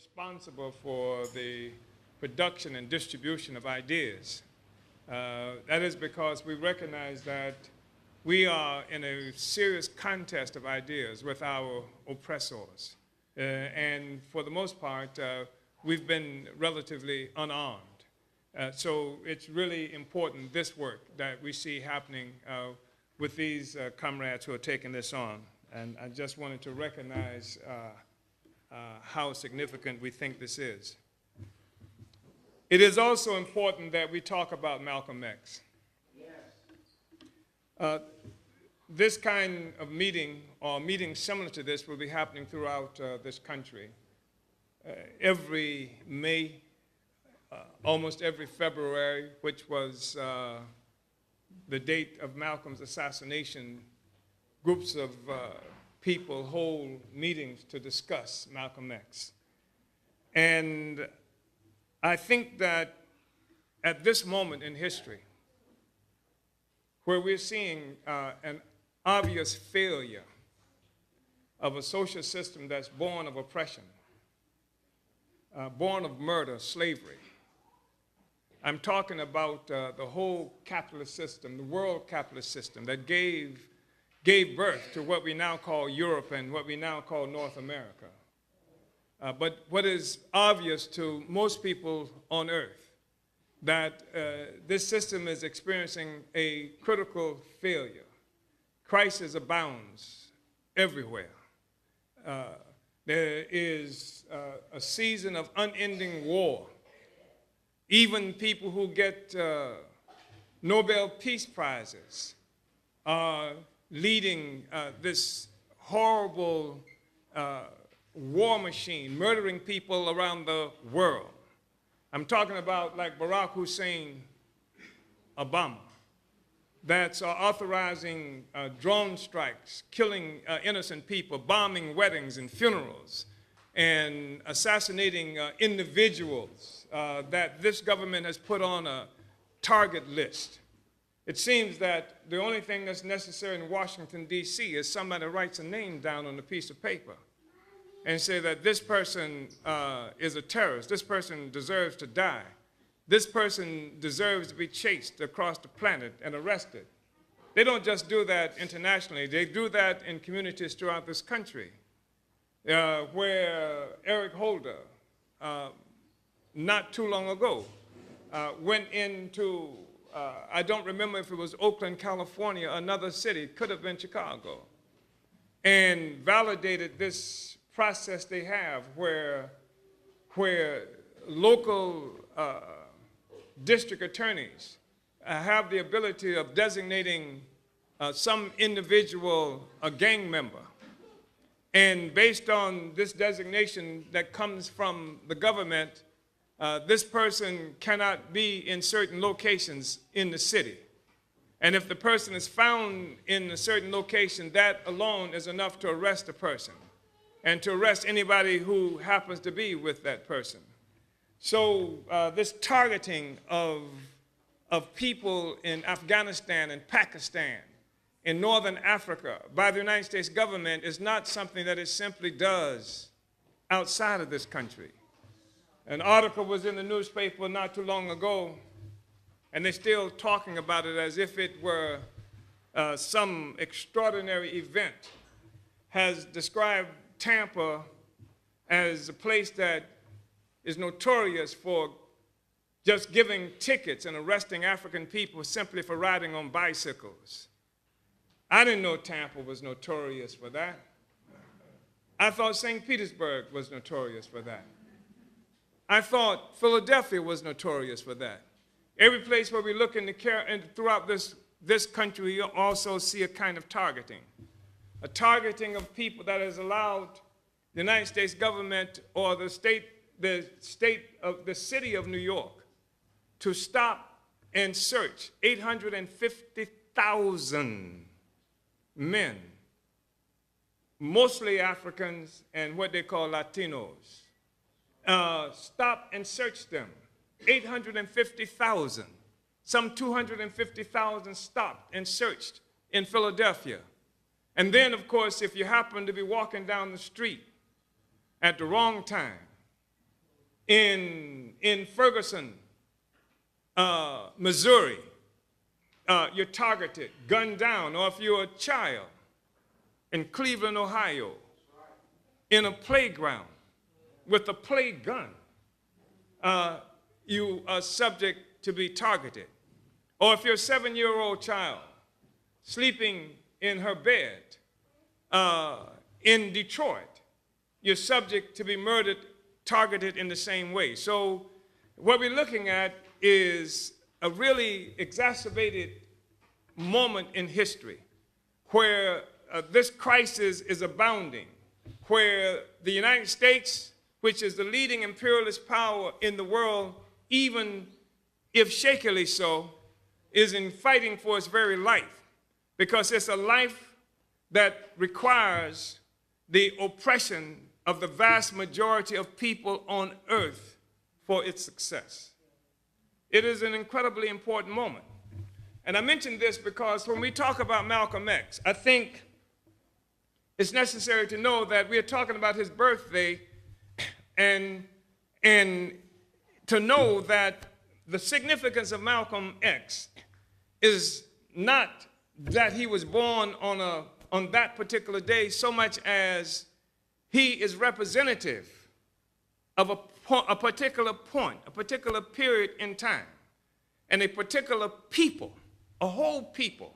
responsible for the production and distribution of ideas. That is because we recognize that we are in a serious contest of ideas with our oppressors. And for the most part, we've been relatively unarmed. So it's really important, this work that we see happening with these comrades who are taking this on. And I just wanted to recognize how significant we think this is. It is also important that we talk about Malcolm X. Yes. This kind of meeting, or meetings similar to this, will be happening throughout this country. Every May, almost every February, which was the date of Malcolm's assassination, groups of people hold meetings to discuss Malcolm X. And I think that at this moment in history, where we're seeing an obvious failure of a social system that's born of oppression, born of murder, slavery. I'm talking about the whole capitalist system, the world capitalist system that gave birth to what we now call Europe and what we now call North America. But what is obvious to most people on earth, that this system is experiencing a critical failure. Crisis abounds everywhere. There is a season of unending war. Even people who get Nobel Peace Prizes are leading this horrible war machine, murdering people around the world. I'm talking about like Barack Hussein Obama, that's authorizing drone strikes, killing innocent people, bombing weddings and funerals, and assassinating individuals that this government has put on a target list. It seems that the only thing that's necessary in Washington, D.C. is somebody writes a name down on a piece of paper and say that this person is a terrorist, this person deserves to die, this person deserves to be chased across the planet and arrested. They don't just do that internationally, they do that in communities throughout this country, where Eric Holder, not too long ago, went into, I don't remember if it was Oakland, California, another city, could have been Chicago, and validated this process they have where local district attorneys have the ability of designating some individual a gang member. And based on this designation that comes from the government, this person cannot be in certain locations in the city. And if the person is found in a certain location, that alone is enough to arrest the person and to arrest anybody who happens to be with that person. So this targeting of people in Afghanistan and Pakistan, in Northern Africa, by the United States government is not something that it simply does outside of this country. An article was in the newspaper not too long ago, and they're still talking about it as if it were some extraordinary event, has described Tampa as a place that is notorious for just giving tickets and arresting African people simply for riding on bicycles. I didn't know Tampa was notorious for that. I thought St. Petersburg was notorious for that. I thought Philadelphia was notorious for that. Every place where we look in throughout this country, you also see a kind of targeting. A targeting of people that has allowed the United States government or the city of New York to stop and search 850,000 men, mostly Africans and what they call Latinos. Stop and search them. 850,000. Some 250,000 stopped and searched in Philadelphia. And then, of course, if you happen to be walking down the street at the wrong time, in Ferguson, Missouri, you're targeted, gunned down, or if you're a child in Cleveland, Ohio, in a playground with a play gun, you are subject to be targeted. Or if you're a 7-year-old child sleeping in her bed in Detroit, you're subject to be murdered, targeted in the same way. So what we're looking at is a really exacerbated moment in history where this crisis is abounding, where the United States, which is the leading imperialist power in the world, even if shakily so, is in fighting for its very life, because it's a life that requires the oppression of the vast majority of people on earth for its success. It is an incredibly important moment. And I mention this because when we talk about Malcolm X, I think it's necessary to know that we are talking about his birthday and to know that the significance of Malcolm X is not that he was born on that particular day so much as he is representative of a particular point, a particular period in time, and a particular people, a whole people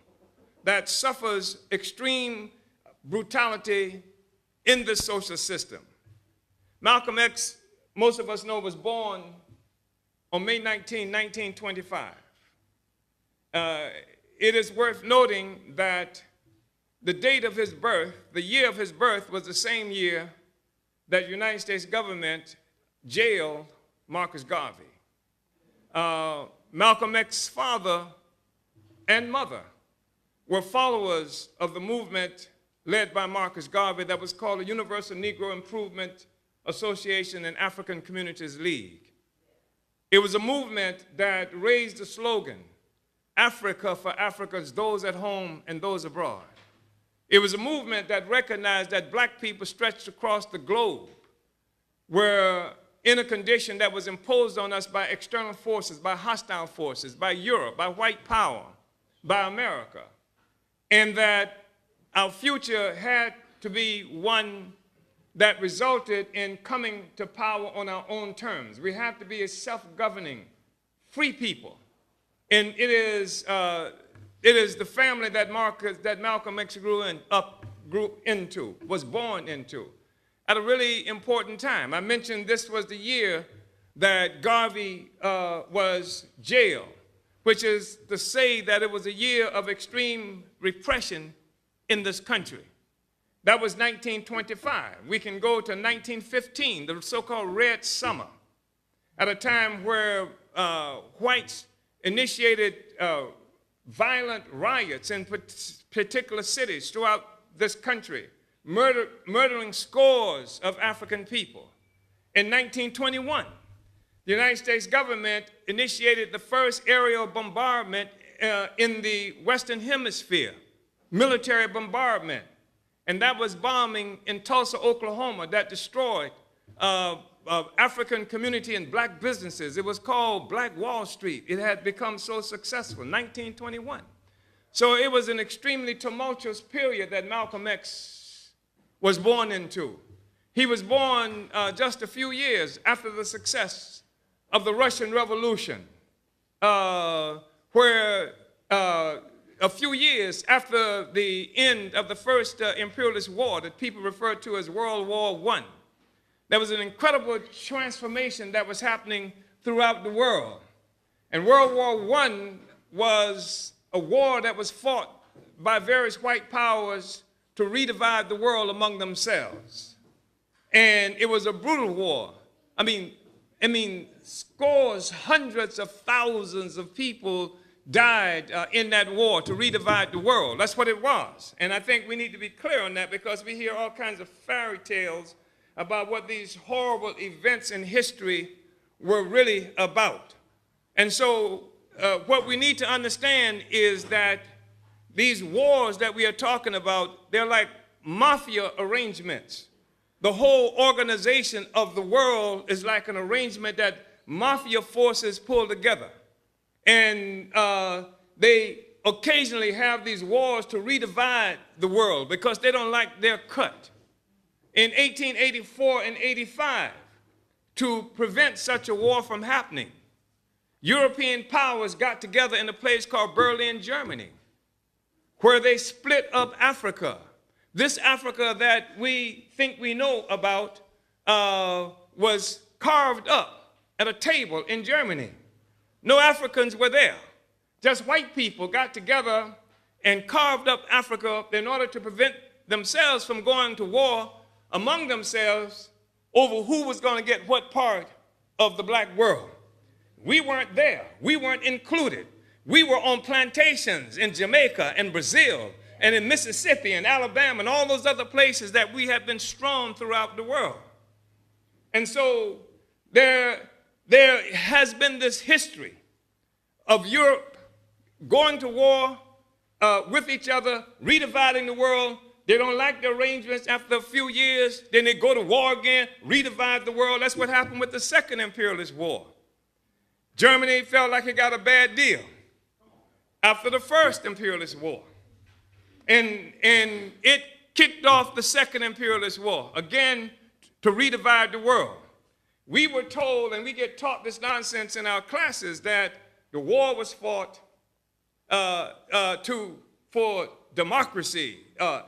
that suffers extreme brutality in the social system. Malcolm X, most of us know, was born on May 19, 1925. It is worth noting that the date of his birth, the year of his birth, was the same year that the United States government jailed Marcus Garvey. Malcolm X's father and mother were followers of the movement led by Marcus Garvey that was called the Universal Negro Improvement Association and African Communities League. It was a movement that raised the slogan, Africa for Africans, those at home and those abroad. It was a movement that recognized that black people stretched across the globe were in a condition that was imposed on us by external forces, by hostile forces, by Europe, by white power, by America, and that our future had to be one that resulted in coming to power on our own terms. We have to be a self-governing, free people. And it is the family that Malcolm X grew into, was born into, at a really important time. I mentioned this was the year that Garvey was jailed, which is to say that it was a year of extreme repression in this country. That was 1925. We can go to 1915, the so-called Red Summer, at a time where whites initiated violent riots in particular cities throughout this country, murdering scores of African people. In 1921, the United States government initiated the first aerial bombardment in the Western Hemisphere, military bombardment. And that was bombing in Tulsa, Oklahoma, that destroyed African community and black businesses. It was called Black Wall Street. It had become so successful, 1921. So it was an extremely tumultuous period that Malcolm X was born into. He was born just a few years after the success of the Russian Revolution, where a few years after the end of the first imperialist war that people refer to as World War I, there was an incredible transformation that was happening throughout the world. And World War I was a war that was fought by various white powers to redivide the world among themselves. And it was a brutal war. I mean, scores, hundreds of thousands of people died in that war to redivide the world. That's what it was. And I think we need to be clear on that, because we hear all kinds of fairy tales about what these horrible events in history were really about. And so what we need to understand is that these wars that we are talking about, they're like mafia arrangements the whole organization of the world is like an arrangement that mafia forces pull together. And they occasionally have these wars to redivide the world because they don't like their cut. In 1884 and 85, to prevent such a war from happening, European powers got together in a place called Berlin, Germany, where they split up Africa. This Africa that we think we know about was carved up at a table in Germany. No Africans were there. Just white people got together and carved up Africa in order to prevent themselves from going to war among themselves over who was going to get what part of the black world. We weren't there. We weren't included. We were on plantations in Jamaica and Brazil and in Mississippi and Alabama and all those other places that we have been strewn throughout the world. And so there has been this history of Europe going to war with each other, redividing the world. They don't like the arrangements. After a few years, then they go to war again, redivide the world. That's what happened with the Second Imperialist War. Germany felt like it got a bad deal after the First Imperialist War. And it kicked off the Second Imperialist War, again, to redivide the world. We were told, and we get taught this nonsense in our classes, that the war was fought for democracy,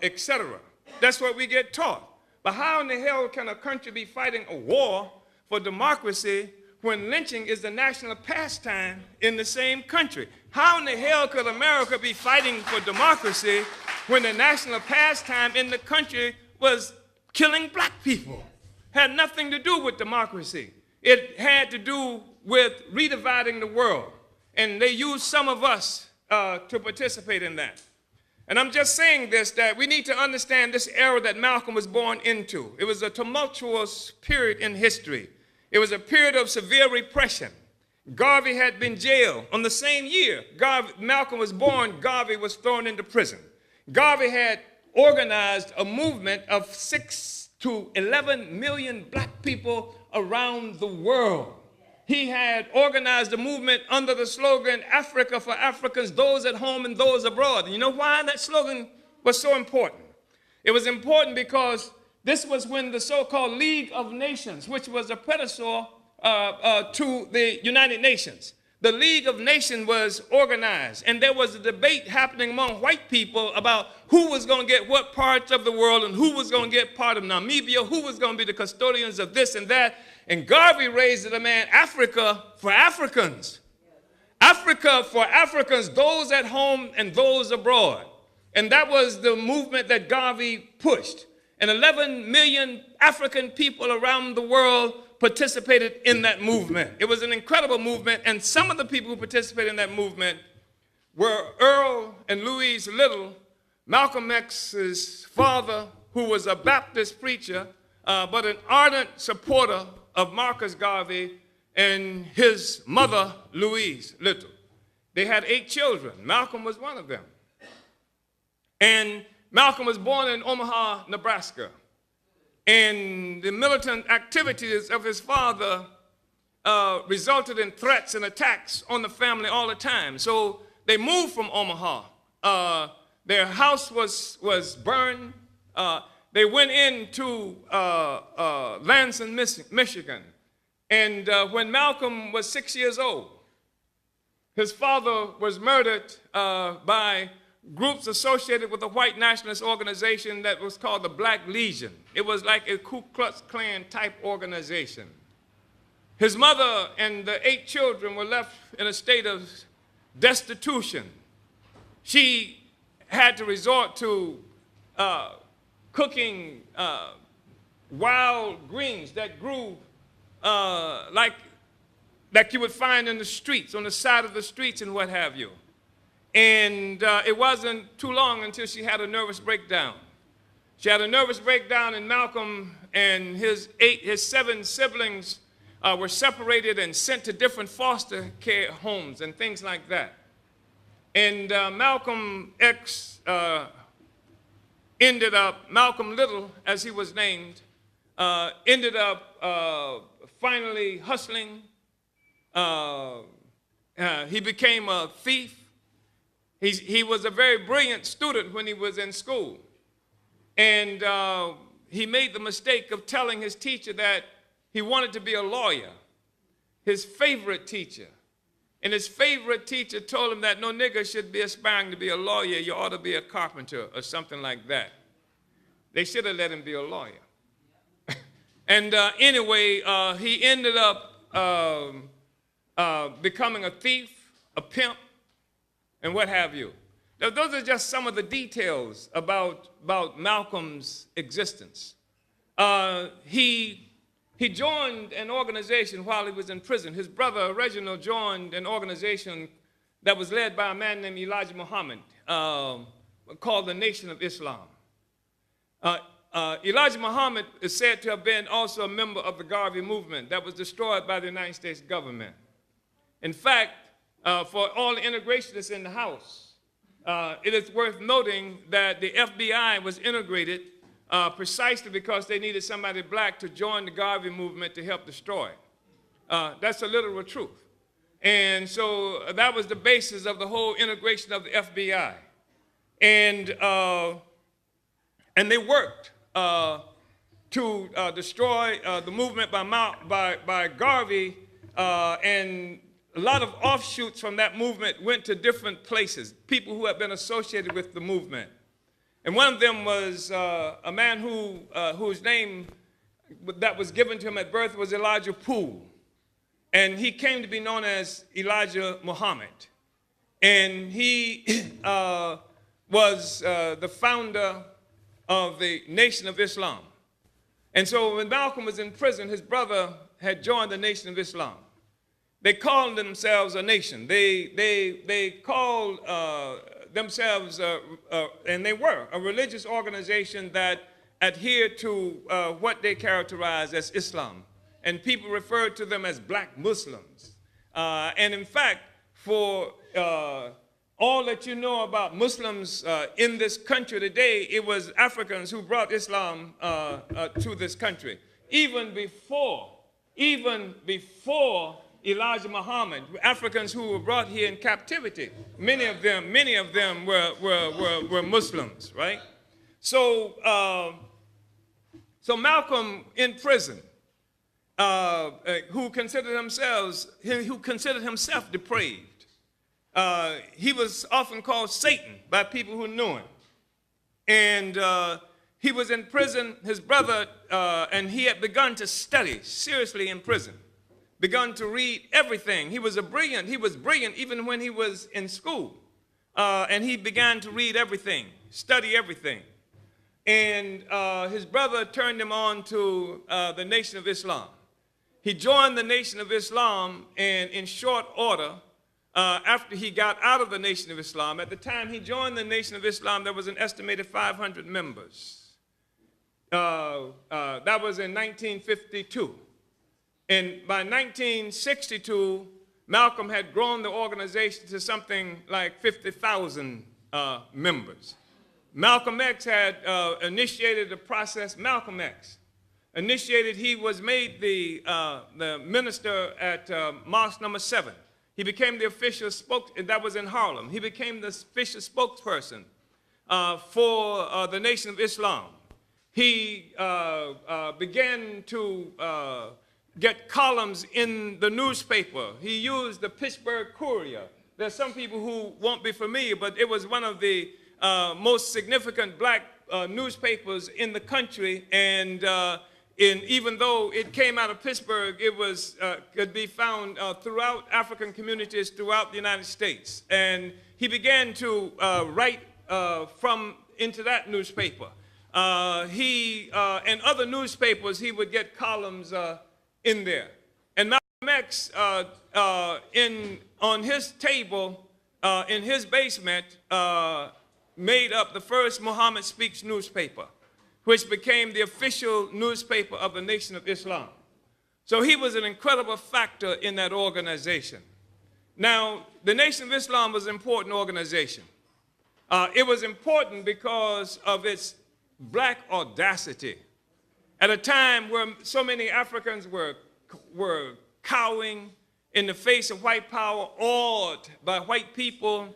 etc. That's what we get taught. But how in the hell can a country be fighting a war for democracy when lynching is the national pastime in the same country? How in the hell could America be fighting for democracy when the national pastime in the country was killing black people? Had nothing to do with democracy. It had to do with redividing the world. And they used some of us to participate in that. And I'm just saying this, that we need to understand this era that Malcolm was born into. It was a tumultuous period in history. It was a period of severe repression. Garvey had been jailed. On the same year Malcolm was born, Garvey was thrown into prison. Garvey had organized a movement of 6 to 11 million black people around the world. He had organized a movement under the slogan, Africa for Africans, those at home and those abroad. And you know why that slogan was so important? It was important because this was when the so-called League of Nations, which was a predecessor to the United Nations. The League of Nations was organized, and there was a debate happening among white people about who was going to get what parts of the world and who was going to get part of Namibia, who was going to be the custodians of this and that. And Garvey raised the demand, Africa for Africans. Africa for Africans, those at home and those abroad. And that was the movement that Garvey pushed. And 11 million African people around the world participated in that movement. It was an incredible movement, and some of the people who participated in that movement were Earl and Louise Little, Malcolm X's father, who was a Baptist preacher, but an ardent supporter of Marcus Garvey, and his mother, Louise Little. They had 8 children. Malcolm was one of them. And Malcolm was born in Omaha, Nebraska. And the militant activities of his father resulted in threats and attacks on the family all the time. So they moved from Omaha. Their house was burned. They went into Lansing, Michigan. And when Malcolm was 6 years old, his father was murdered by groups associated with a white nationalist organization that was called the Black Legion. It was like a Ku Klux Klan type organization. His mother and the 8 children were left in a state of destitution. She had to resort to cooking wild greens that grew like you would find in the streets, on the side of the streets and what have you. And it wasn't too long until she had a nervous breakdown. She had a nervous breakdown, and Malcolm and his 7 siblings were separated and sent to different foster care homes and things like that. And Malcolm X ended up, Malcolm Little, as he was named, ended up finally hustling. He became a thief. He was a very brilliant student when he was in school. And he made the mistake of telling his teacher that he wanted to be a lawyer, his favorite teacher. And his favorite teacher told him that no nigger should be aspiring to be a lawyer. You ought to be a carpenter or something like that. They should have let him be a lawyer. And anyway, he ended up becoming a thief, a pimp, and what have you. Now, those are just some of the details about Malcolm's existence. He joined an organization while he was in prison. His brother, Reginald, joined an organization that was led by a man named Elijah Muhammad called the Nation of Islam. Elijah Muhammad is said to have been also a member of the Godvia movement that was destroyed by the United States government. In fact, for all the integrationists in the House, it is worth noting that the FBI was integrated precisely because they needed somebody black to join the Godvia movement to help destroy it. That's a literal truth. And so that was the basis of the whole integration of the FBI. And they worked to destroy the movement by Garvey, and a lot of offshoots from that movement went to different places, people who had been associated with the movement. And one of them was a man whose name that was given to him at birth was Elijah Poole. And he came to be known as Elijah Muhammad. And he was the founder of the Nation of Islam. And so when Malcolm was in prison, his brother had joined the Nation of Islam. They called themselves a nation. They called themselves, and they were a religious organization that adhered to what they characterized as Islam. And people referred to them as black Muslims. And in fact, for all that you know about Muslims in this country today, it was Africans who brought Islam to this country. Even before Elijah Muhammad, Africans who were brought here in captivity, many of them were Muslims, right? So Malcolm in prison, who considered himself depraved. He was often called Satan by people who knew him. And he was in prison, his brother, and he had begun to study seriously in prison, begun to read everything. He was brilliant even when he was in school. And he began to read everything, study everything. And his brother turned him on to the Nation of Islam. He joined the Nation of Islam, and in short order, after he got out of the Nation of Islam, at the time he joined the Nation of Islam, there was an estimated 500 members. That was in 1952. And by 1962, Malcolm had grown the organization to something like 50,000 members. Malcolm X had initiated the process. Malcolm X initiated, he was made the minister at Mosque number 7. He became the official that was in Harlem. He became the official spokesperson for the Nation of Islam. He began to get columns in the newspaper. He used the Pittsburgh Courier. There's some people who won't be familiar, but it was one of the most significant black newspapers in the country, and even though it came out of Pittsburgh, it was could be found throughout African communities throughout the United States. And he began to write into that newspaper. And other newspapers, he would get columns in there. And Malcolm X, on his table in his basement, made up the first Muhammad Speaks newspaper, which became the official newspaper of the Nation of Islam. So he was an incredible factor in that organization. Now, the Nation of Islam was an important organization. It was important because of its black audacity at a time where so many Africans were cowering in the face of white power, awed by white people,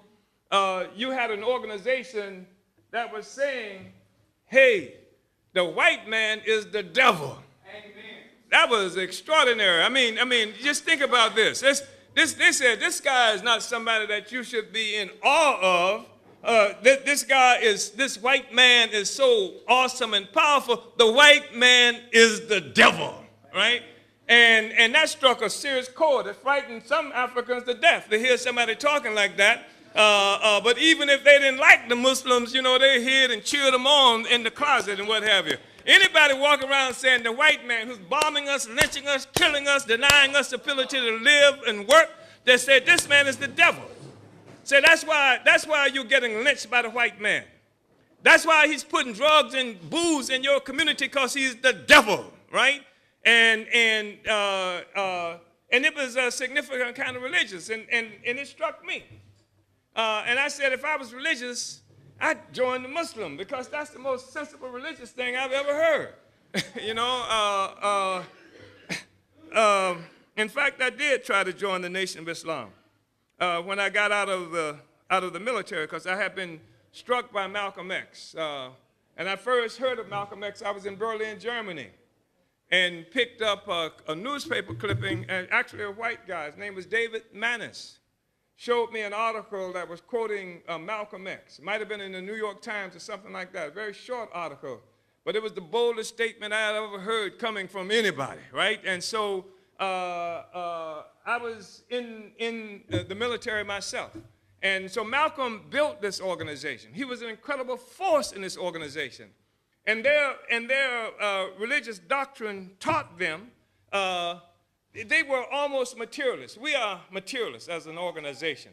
you had an organization that was saying, hey, the white man is the devil. Amen. That was extraordinary. I mean, just think about this. They said this guy is not somebody that you should be in awe of. This white man is so awesome and powerful. The white man is the devil, right? And that struck a serious chord. It frightened some Africans to death to hear somebody talking like that. But even if they didn't like the Muslims, you know, they hid and cheered them on in the closet and what have you. Anybody walk around saying the white man who's bombing us, lynching us, killing us, denying us the ability to live and work, they said this man is the devil. So that's why you're getting lynched by the white man. That's why he's putting drugs and booze in your community, because he's the devil, right? And it was a significant kind of religious, and it struck me. And I said, if I was religious, I'd join the Muslim, because that's the most sensible religious thing I've ever heard. You know, in fact, I did try to join the Nation of Islam when I got out of the military, because I had been struck by Malcolm X. And I first heard of Malcolm X, I was in Berlin, Germany, and picked up a newspaper clipping, and actually a white guy, his name was David Manis, showed me an article that was quoting Malcolm X. It might have been in the New York Times or something like that, a very short article. But it was the boldest statement I had ever heard coming from anybody, right? And so I was in the military myself. And so Malcolm built this organization. He was an incredible force in this organization. And their religious doctrine taught them they were almost materialists. We are materialists as an organization.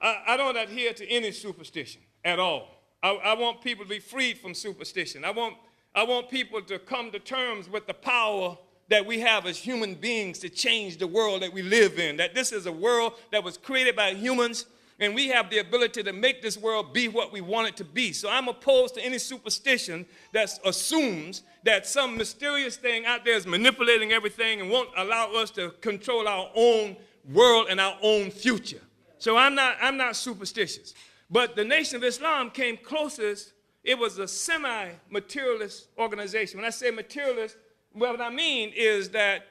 I don't adhere to any superstition at all. I want people to be freed from superstition. I want people to come to terms with the power that we have as human beings to change the world that we live in, that this is a world that was created by humans, and we have the ability to make this world be what we want it to be. So I'm opposed to any superstition that assumes that some mysterious thing out there is manipulating everything and won't allow us to control our own world and our own future. So I'm not superstitious. But the Nation of Islam came closest. It was a semi-materialist organization. When I say materialist, what I mean is that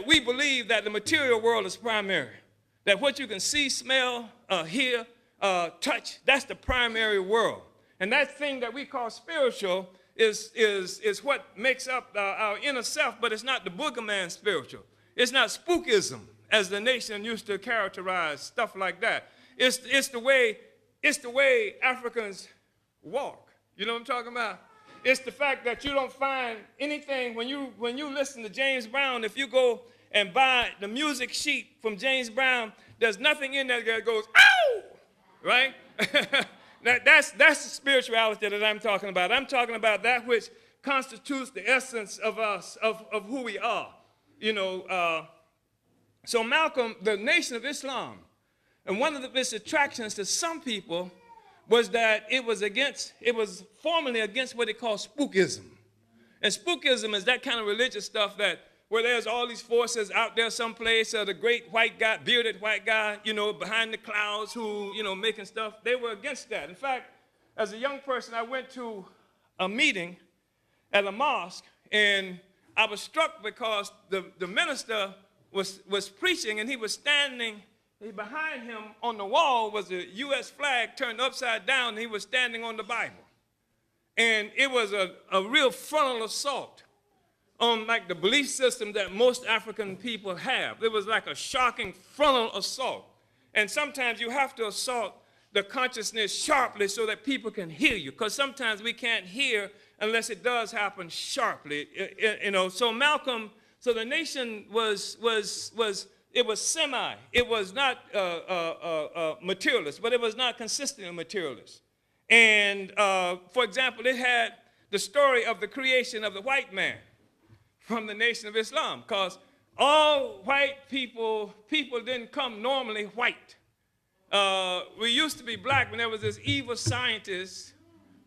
we believe that the material world is primary. That what you can see, smell, hear, touch, that's the primary world. And that thing that we call spiritual is what makes up our inner self, but it's not the boogeyman spiritual. It's not spookism, as the nation used to characterize stuff like that. It's the way Africans walk. You know what I'm talking about? It's the fact that you don't find anything when you listen to James Brown. If you go and buy the music sheet from James Brown, there's nothing in there that goes, ow, right? That's the spirituality that I'm talking about. I'm talking about that which constitutes the essence of us, of who we are. You know, so Malcolm, the Nation of Islam, and one of its attractions to some people was that it was formerly against what they call spookism. And spookism is that kind of religious stuff where there's all these forces out there someplace, the great white guy, bearded white guy, you know, behind the clouds who, you know, making stuff. They were against that. In fact, as a young person, I went to a meeting at a mosque, and I was struck because the minister was preaching, and he was standing. Behind him on the wall was a U.S. flag turned upside down, and he was standing on the Bible. And it was a real frontal assault on like the belief system that most African people have. It was like a shocking frontal assault. And sometimes you have to assault the consciousness sharply so that people can hear you, because sometimes we can't hear unless it does happen sharply. You know, so Malcolm, so the nation was semi. It was not materialist, but it was not consistently materialist. And for example, it had the story of the creation of the white man from the Nation of Islam, because all white people didn't come normally white. We used to be black when there was this evil scientist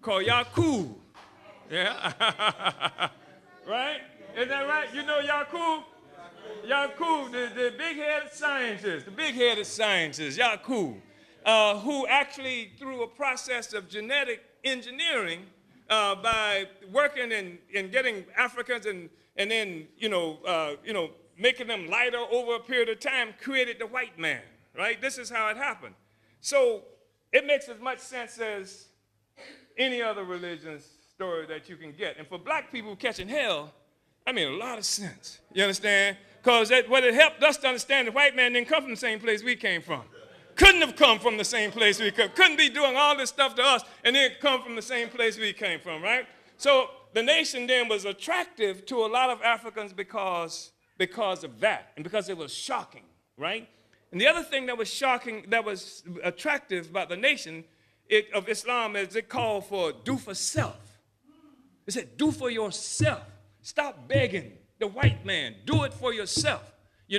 called Yakub. Yeah. Right? Isn't that right? You know y'all cool? Y'all cool. The big-headed scientists, y'all cool, who actually, through a process of genetic engineering, by working and getting Africans and then, making them lighter over a period of time, created the white man, right? This is how it happened. So it makes as much sense as any other religion's story that you can get. And for black people catching hell, I mean, a lot of sense. You understand? Because what it helped us to understand the white man didn't come from the same place we came from. Couldn't have come from the same place we came. Couldn't be doing all this stuff to us and then come from the same place we came from, right? So the nation then was attractive to a lot of Africans because of that and because it was shocking, right? And the other thing that was shocking, that was attractive about the nation of Islam is it called for do for self. It said do for yourself. Stop begging the white man. Do it for yourself. We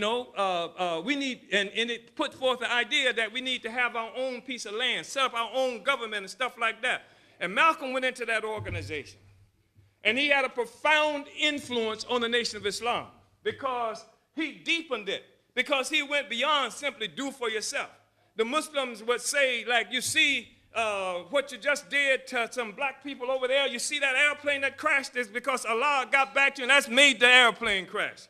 need, and it put forth the idea that we need to have our own piece of land, set up our own government and stuff like that. And Malcolm went into that organization. And he had a profound influence on the Nation of Islam because he deepened it, because he went beyond simply do for yourself. The Muslims would say, like, you see what you just did to some black people over there, you see that airplane that crashed is because Allah got back to you, and that's made the airplane crash.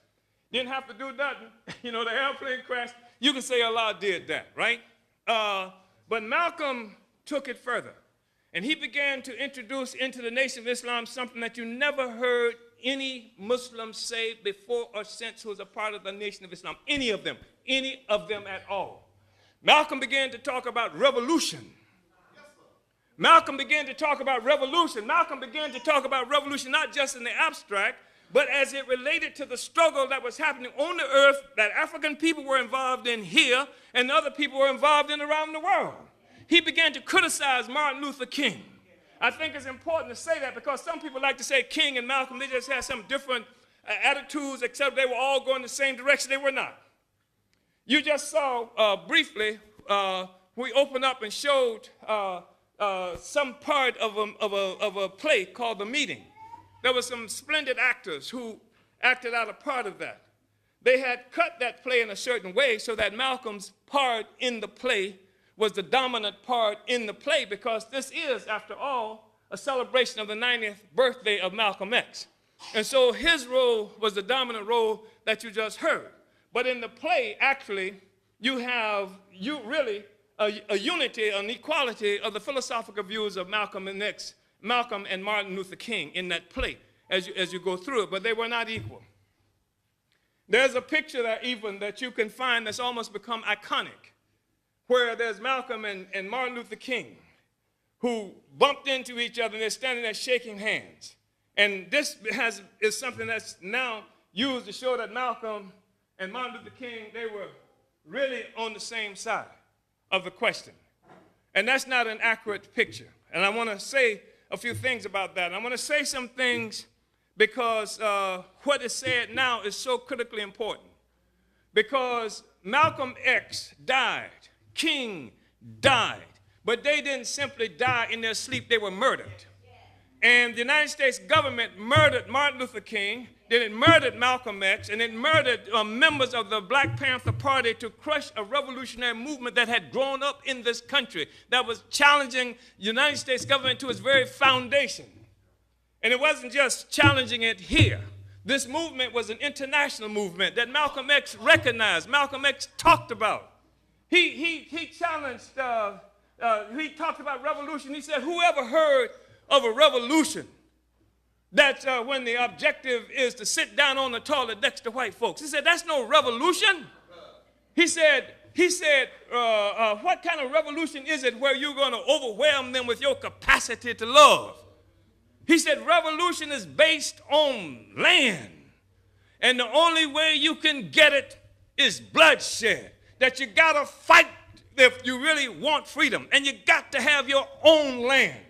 Didn't have to do nothing. The airplane crashed. You can say Allah did that, right? But Malcolm took it further. And he began to introduce into the Nation of Islam something that you never heard any Muslim say before or since who was a part of the Nation of Islam. Any of them at all. Malcolm began to talk about revolution. Malcolm began to talk about revolution. Malcolm began to talk about revolution not just in the abstract, but as it related to the struggle that was happening on the earth that African people were involved in here and other people were involved in around the world. He began to criticize Martin Luther King. I think it's important to say that because some people like to say King and Malcolm, they just had some different attitudes, except they were all going the same direction. They were not. You just saw briefly, we opened up and showed some part of a play called The Meeting. There were some splendid actors who acted out a part of that. They had cut that play in a certain way so that Malcolm's part in the play was the dominant part in the play because this is, after all, a celebration of the 90th birthday of Malcolm X. And so his role was the dominant role that you just heard. But in the play, actually, you really a unity, an equality of the philosophical views of Malcolm and Martin Luther King in that play as you go through it, but they were not equal. There's a picture that you can find that's almost become iconic, where there's Malcolm and Martin Luther King who bumped into each other and they're standing there shaking hands. And this is something that's now used to show that Malcolm and Martin Luther King, they were really on the same side of the question. And that's not an accurate picture. And I want to say a few things about that. And I want to say some things because what is said now is so critically important. Because Malcolm X died, King died, but they didn't simply die in their sleep, they were murdered. And the United States government murdered Martin Luther King, then it murdered Malcolm X, and it murdered members of the Black Panther Party to crush a revolutionary movement that had grown up in this country, that was challenging the United States government to its very foundation. And it wasn't just challenging it here. This movement was an international movement that Malcolm X recognized, Malcolm X talked about. He challenged, he talked about revolution. He said, whoever heard of a revolution that's when the objective is to sit down on the toilet next to white folks? He said, that's no revolution. He said, what kind of revolution is it where you're going to overwhelm them with your capacity to love? He said, revolution is based on land. And the only way you can get it is bloodshed. That you got to fight if you really want freedom. And you got to have your own land.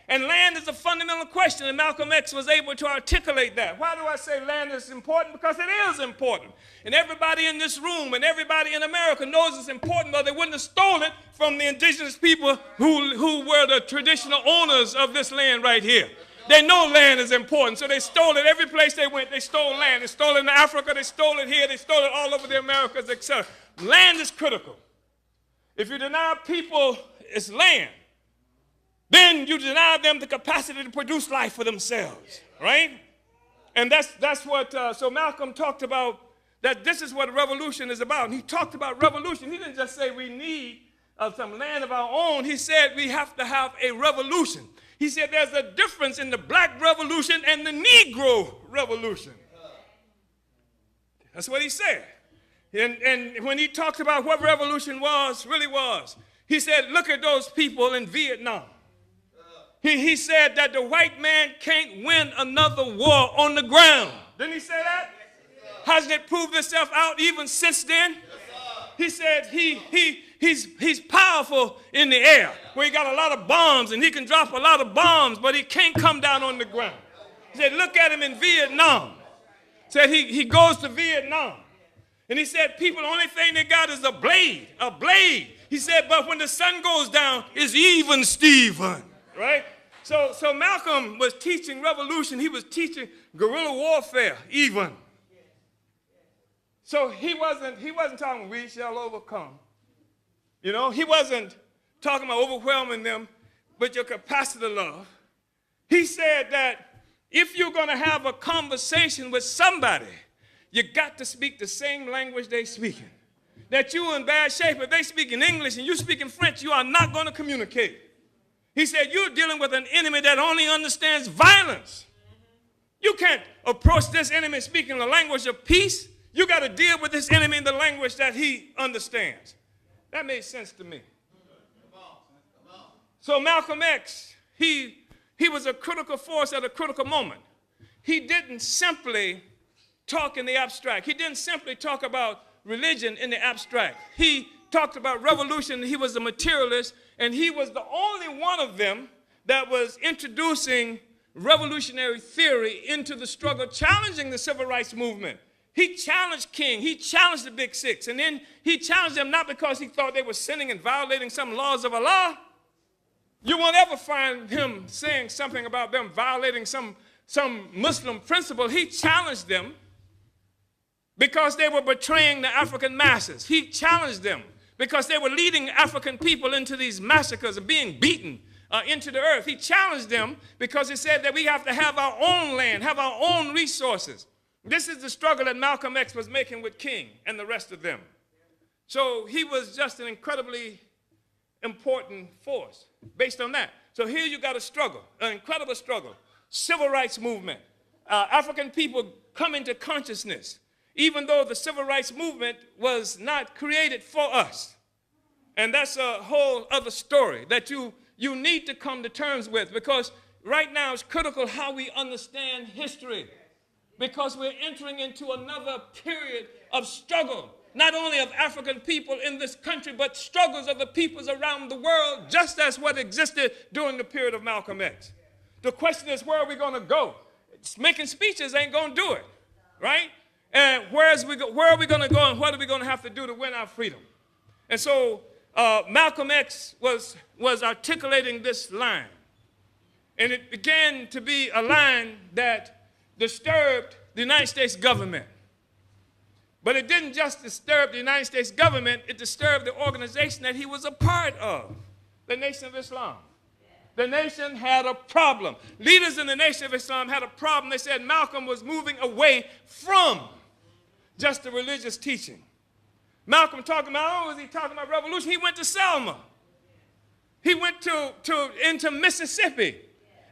And land is a fundamental question, and Malcolm X was able to articulate that. Why do I say land is important? Because it is important. And everybody in this room and everybody in America knows it's important, or they wouldn't have stolen it from the indigenous people who were the traditional owners of this land right here. They know land is important, so they stole it every place they went. They stole land. They stole it in Africa. They stole it here. They stole it all over the Americas, etc. Land is critical. If you deny people its land, then you deny them the capacity to produce life for themselves, right? And that's what, so Malcolm talked about that this is what revolution is about. And he talked about revolution. He didn't just say we need some land of our own. He said we have to have a revolution. He said there's a difference in the black revolution and the Negro revolution. That's what he said. And when he talked about what revolution really was, he said, look at those people in Vietnam. He said that the white man can't win another war on the ground. Didn't he say that? Hasn't it proved itself out even since then? He said he's powerful in the air, where he got a lot of bombs, and he can drop a lot of bombs, but he can't come down on the ground. He said, look at him in Vietnam. Said he goes to Vietnam. And he said, people, the only thing they got is a blade, a blade. He said, but when the sun goes down, it's even Steven, right? So Malcolm was teaching revolution. He was teaching guerrilla warfare, even. So he wasn't talking, we shall overcome. You know, he wasn't talking about overwhelming them with your capacity to love. He said that if you're going to have a conversation with somebody, you got to speak the same language they speaking. That you're in bad shape. If they speak in English and you speak in French, you are not going to communicate. He said you're dealing with an enemy that only understands violence. You can't approach this enemy speaking the language of peace. You got to deal with this enemy in the language that he understands. That made sense to me. So Malcolm X, he was a critical force at a critical moment. He didn't simply talk in the abstract. He didn't simply talk about religion in the abstract. He talked about revolution. He was a materialist, and he was the only one of them that was introducing revolutionary theory into the struggle, challenging the civil rights movement. He challenged King. He challenged the Big Six. And then he challenged them not because he thought they were sinning and violating some laws of Allah. You won't ever find him saying something about them violating some Muslim principle. He challenged them because they were betraying the African masses. He challenged them because they were leading African people into these massacres and being beaten into the earth. He challenged them because he said that we have to have our own land, have our own resources. This is the struggle that Malcolm X was making with King and the rest of them. So he was just an incredibly important force based on that. So here you got a struggle, an incredible struggle. Civil rights movement. African people come into consciousness, even though the civil rights movement was not created for us. And that's a whole other story that you need to come to terms with, because right now it's critical how we understand history, because we're entering into another period of struggle, not only of African people in this country, but struggles of the peoples around the world, just as what existed during the period of Malcolm X. The question is, where are we going to go? Making speeches ain't going to do it, right? And where are we going to go, and what are we going to have to do to win our freedom? And so Malcolm X was articulating this line, and it began to be a line that disturbed the United States government. But it didn't just disturb the United States government, it disturbed the organization that he was a part of, the Nation of Islam. The nation had a problem. Leaders in the Nation of Islam had a problem. They said Malcolm was moving away from just the religious teaching. Malcolm talking about, was he talking about revolution? He went to Selma. He went into Mississippi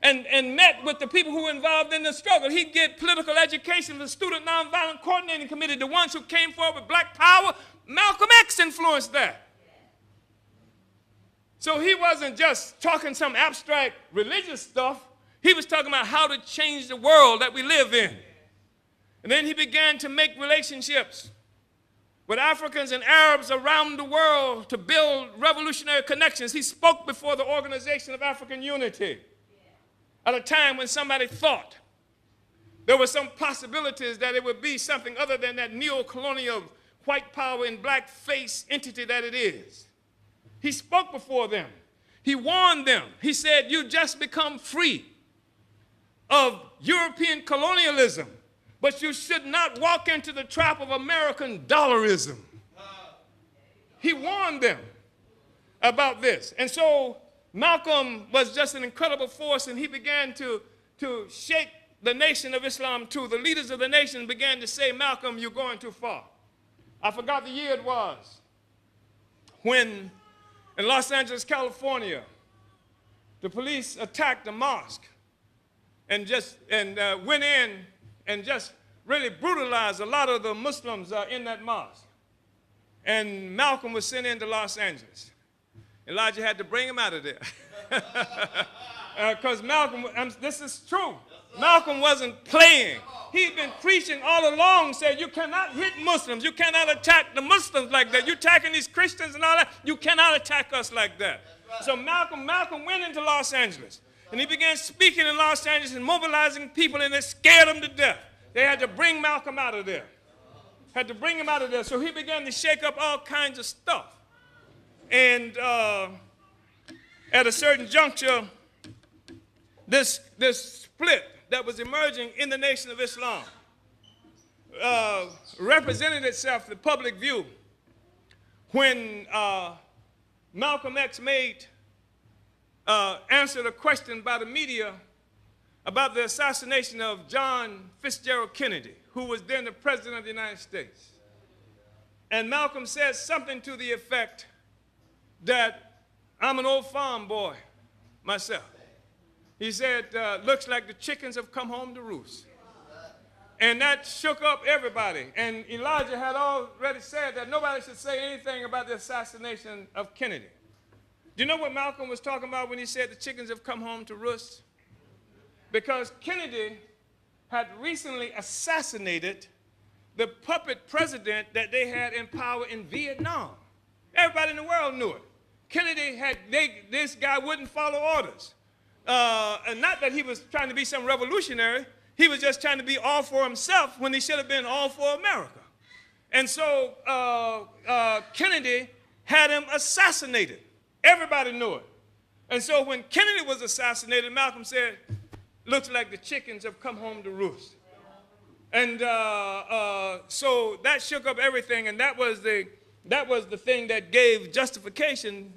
and met with the people who were involved in the struggle. He'd get political education from the Student Nonviolent Coordinating Committee, the ones who came forward with black power. Malcolm X influenced that. So he wasn't just talking some abstract religious stuff. He was talking about how to change the world that we live in. And then he began to make relationships with Africans and Arabs around the world to build revolutionary connections. He spoke before the Organization of African Unity at a time when somebody thought there were some possibilities that it would be something other than that neo-colonial white power in black face entity that it is. He spoke before them. He warned them. He said, you just become free of European colonialism, but you should not walk into the trap of American dollarism. He warned them about this. And so Malcolm was just an incredible force, and he began to shake the nation of Islam too. The leaders of the nation began to say, Malcolm, you're going too far. I forgot the year it was when in Los Angeles, California, the police attacked a mosque and went in and just really brutalized a lot of the Muslims in that mosque. And Malcolm was sent into Los Angeles. Elijah had to bring him out of there. Because Malcolm, this is true. Malcolm wasn't playing. He'd been preaching all along, said you cannot hit Muslims. You cannot attack the Muslims like that. You're attacking these Christians and all that. You cannot attack us like that. So Malcolm went into Los Angeles. And he began speaking in Los Angeles and mobilizing people, and it scared them to death. They had to bring Malcolm out of there. Had to bring him out of there. So he began to shake up all kinds of stuff. And at a certain juncture, this split that was emerging in the Nation of Islam represented itself in the public view when Malcolm X answered a question by the media about the assassination of John Fitzgerald Kennedy, who was then the President of the United States. And Malcolm said something to the effect that I'm an old farm boy myself. He said, looks like the chickens have come home to roost. And that shook up everybody. And Elijah had already said that nobody should say anything about the assassination of Kennedy. Do you know what Malcolm was talking about when he said the chickens have come home to roost? Because Kennedy had recently assassinated the puppet president that they had in power in Vietnam. Everybody in the world knew it. Kennedy this guy wouldn't follow orders. And not that he was trying to be some revolutionary. He was just trying to be all for himself when he should have been all for America. And so Kennedy had him assassinated. Everybody knew it. And so when Kennedy was assassinated, Malcolm said, looks like the chickens have come home to roost. And so that shook up everything, and that was the thing that gave justification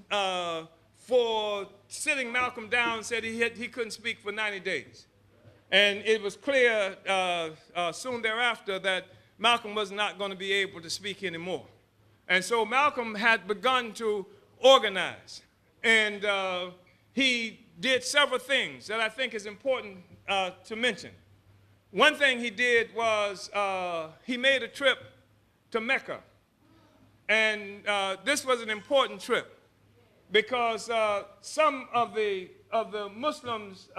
for sitting Malcolm down and said he couldn't speak for 90 days. And it was clear soon thereafter that Malcolm was not going to be able to speak anymore. And so Malcolm had begun to organize. And he did several things that I think is important to mention. One thing he did was he made a trip to Mecca. And this was an important trip because some of the Muslims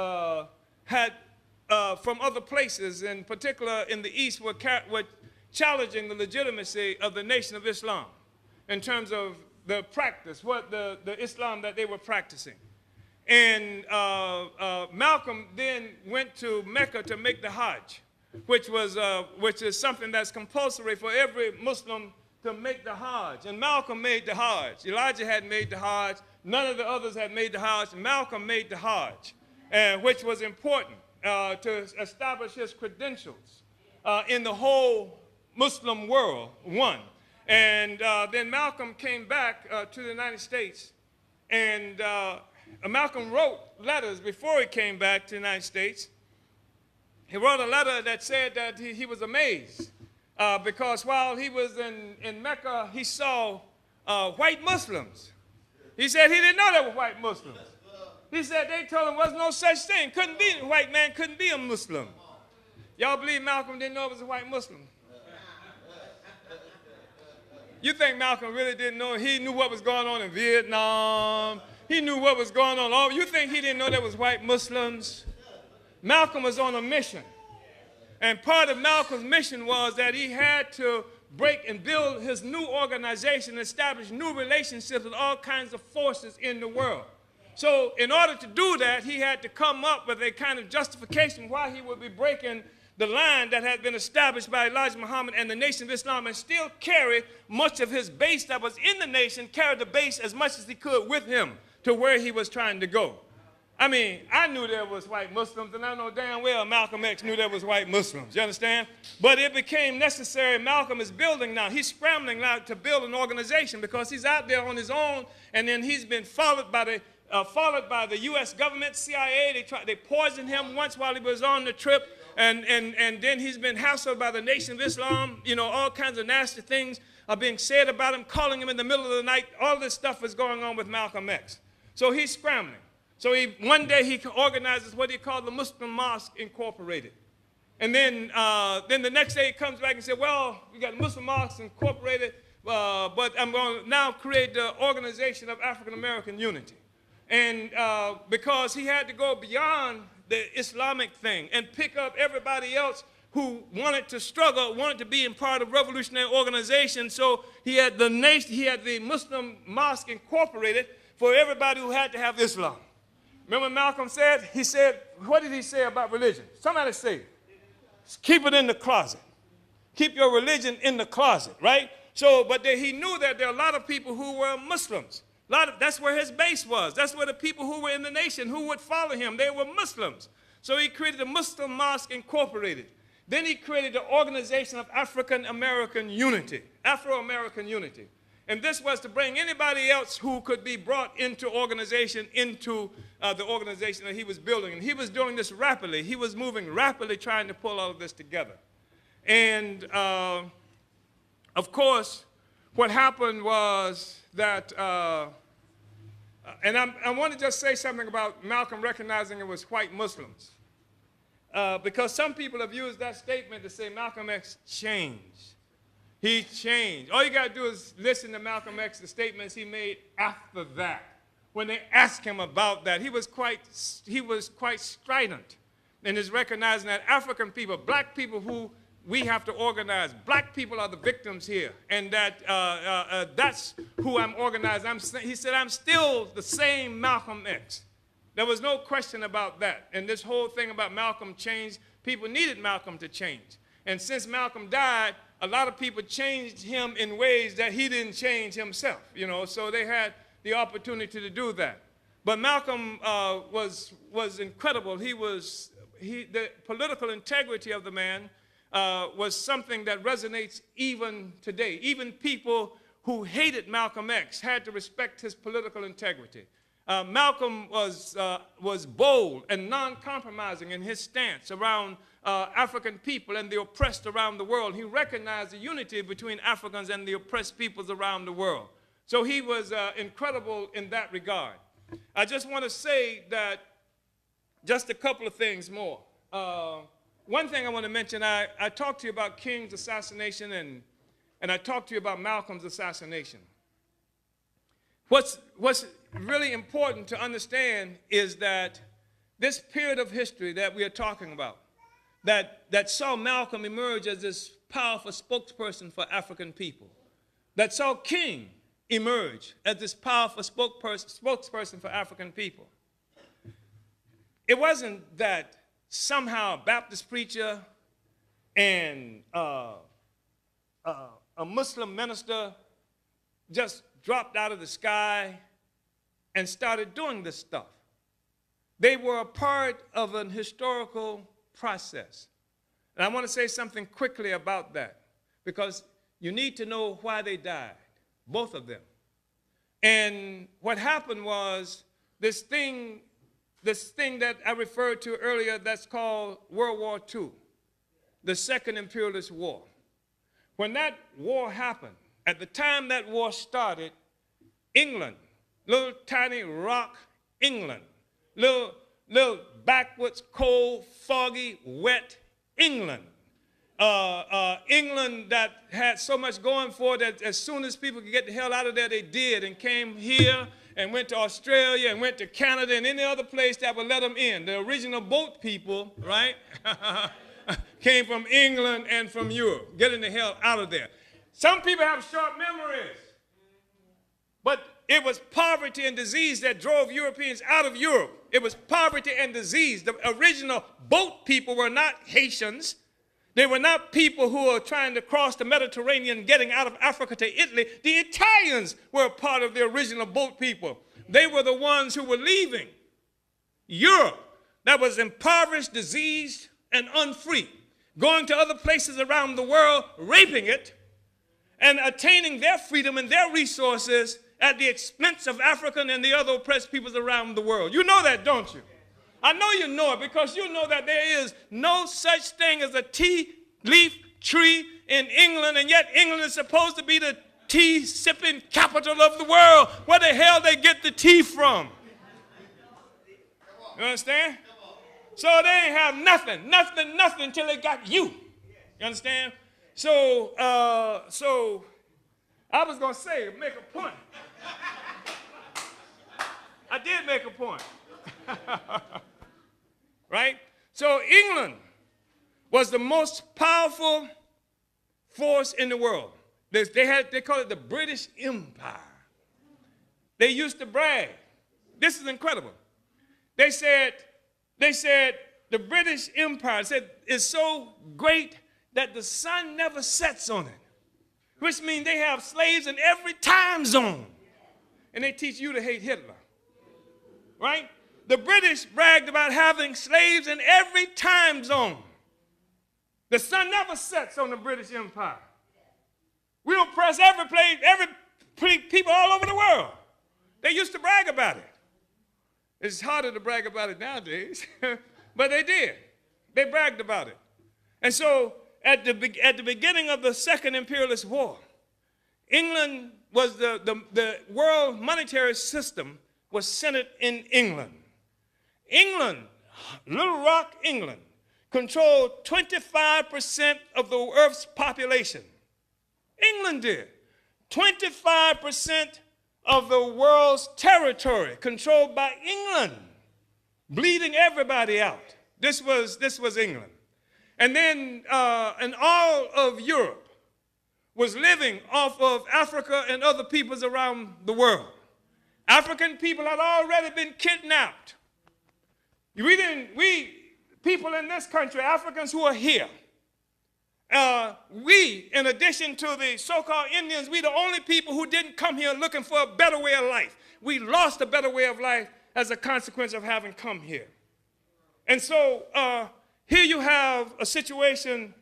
had from other places, in particular in the East, were challenging the legitimacy of the Nation of Islam in terms of the practice, the Islam that they were practicing. And Malcolm then went to Mecca to make the Hajj, which is something that's compulsory for every Muslim to make the Hajj. And Malcolm made the Hajj. Elijah hadn't made the Hajj. None of the others had made the Hajj. Malcolm made the Hajj, which was important to establish his credentials in the whole Muslim world, one. And then Malcolm came back to the United States, and Malcolm wrote letters before he came back to the United States. He wrote a letter that said that he was amazed because while he was in Mecca, he saw white Muslims. He said he didn't know they were white Muslims. He said they told him there was no such thing. A white man couldn't be a Muslim. Y'all believe Malcolm didn't know it was a white Muslim? You think Malcolm really didn't know? He knew what was going on in Vietnam. He knew what was going on. You think he didn't know there was white Muslims? Malcolm was on a mission. And part of Malcolm's mission was that he had to break and build his new organization, establish new relationships with all kinds of forces in the world. So in order to do that, he had to come up with a kind of justification why he would be breaking the line that had been established by Elijah Muhammad and the Nation of Islam, and still carry much of his base that was in the nation, carry the base as much as he could with him to where he was trying to go. I mean, I knew there was white Muslims, and I know damn well Malcolm X knew there was white Muslims. You understand? But it became necessary. Malcolm is building now. He's scrambling now to build an organization because he's out there on his own, and then he's been followed by the U.S. government, CIA. They poisoned him once while he was on the trip, and then he's been hassled by the Nation of Islam. You know, all kinds of nasty things are being said about him, calling him in the middle of the night. All this stuff is going on with Malcolm X. So he's scrambling. So one day he organizes what he called the Muslim Mosque Incorporated. And then the next day he comes back and says, well, we got Muslim Mosque Incorporated, but I'm going to now create the Organization of African American Unity. And because he had to go beyond the Islamic thing and pick up everybody else who wanted to struggle, wanted to be in part of revolutionary organization. So he had the Muslim Mosque Incorporated for everybody who had to have Islam. Remember Malcolm said? He said, what did he say about religion? Somebody say it. Keep it in the closet. Keep your religion in the closet, right? So, but he knew that there are a lot of people who were Muslims. That's where his base was. That's where the people who were in the nation who would follow him, they were Muslims. So he created the Muslim Mosque Incorporated. Then he created the Organization of African American Unity, Afro-American Unity. And this was to bring anybody else who could be brought into organization, into the organization that he was building. And he was doing this rapidly. He was moving rapidly, trying to pull all of this together. And, of course, what happened was that, and I want to just say something about Malcolm recognizing it was white Muslims. Because some people have used that statement to say Malcolm X changed. He changed. All you got to do is listen to Malcolm X, the statements he made after that. When they asked him about that, he was quite strident in his recognizing that African people, black people who we have to organize, black people are the victims here, and that that's who I'm organizing. He said, I'm still the same Malcolm X. There was no question about that. And this whole thing about Malcolm changed, people needed Malcolm to change. And since Malcolm died, a lot of people changed him in ways that he didn't change himself, you know, so they had the opportunity to do that. But Malcolm was incredible. The political integrity of the man was something that resonates even today. Even people who hated Malcolm X had to respect his political integrity. Malcolm was bold and non-compromising in his stance around African people and the oppressed around the world. He recognized the unity between Africans and the oppressed peoples around the world. So he was incredible in that regard. I just want to say that just a couple of things more. One thing I want to mention, I talked to you about King's assassination and I talked to you about Malcolm's assassination. What's really important to understand is that this period of history that we are talking about, that saw Malcolm emerge as this powerful spokesperson for African people, that saw King emerge as this powerful spokesperson for African people. It wasn't that somehow a Baptist preacher and a Muslim minister just dropped out of the sky and started doing this stuff. They were a part of an historical process. And I want to say something quickly about that, because you need to know why they died, both of them. And what happened was this thing that I referred to earlier that's called World War II, the Second Imperialist War. When that war happened, at the time that war started, England, little tiny rock England, little backwards, cold, foggy, wet England. England that had so much going for it that as soon as people could get the hell out of there, they did, and came here and went to Australia and went to Canada and any other place that would let them in. The original boat people, right, came from England and from Europe, getting the hell out of there. Some people have short memories, but it was poverty and disease that drove Europeans out of Europe. It was poverty and disease. The original boat people were not Haitians. They were not people who were trying to cross the Mediterranean, getting out of Africa to Italy. The Italians were a part of the original boat people. They were the ones who were leaving. Europe that was impoverished, diseased, and unfree, going to other places around the world, raping it, and attaining their freedom and their resources at the expense of African and the other oppressed peoples around the world. You know that, don't you? I know you know it because you know that there is no such thing as a tea leaf tree in England, and yet England is supposed to be the tea-sipping capital of the world. Where the hell they get the tea from? You understand? So they ain't have nothing until they got you. You understand? So I was going to say, make a point. I did make a point. Right? So England was the most powerful force in the world. They call it the British Empire. They used to brag. This is incredible. They said the British Empire is so great that the sun never sets on it, which means they have slaves in every time zone. And they teach you to hate Hitler. Right? The British bragged about having slaves in every time zone. The sun never sets on the British Empire. We oppress every people all over the world. They used to brag about it. It's harder to brag about it nowadays, but they did. They bragged about it. And so at the beginning of the Second Imperialist War, England was the world monetary system was centered in England. England, Little Rock, England, controlled 25% of the Earth's population. England did. 25% of the world's territory controlled by England, bleeding everybody out. This was England. And then and all of Europe was living off of Africa and other peoples around the world. African people had already been kidnapped. We people in this country, Africans who are here, we, in addition to the so-called Indians, we the only people who didn't come here looking for a better way of life. We lost a better way of life as a consequence of having come here. And so here you have a situation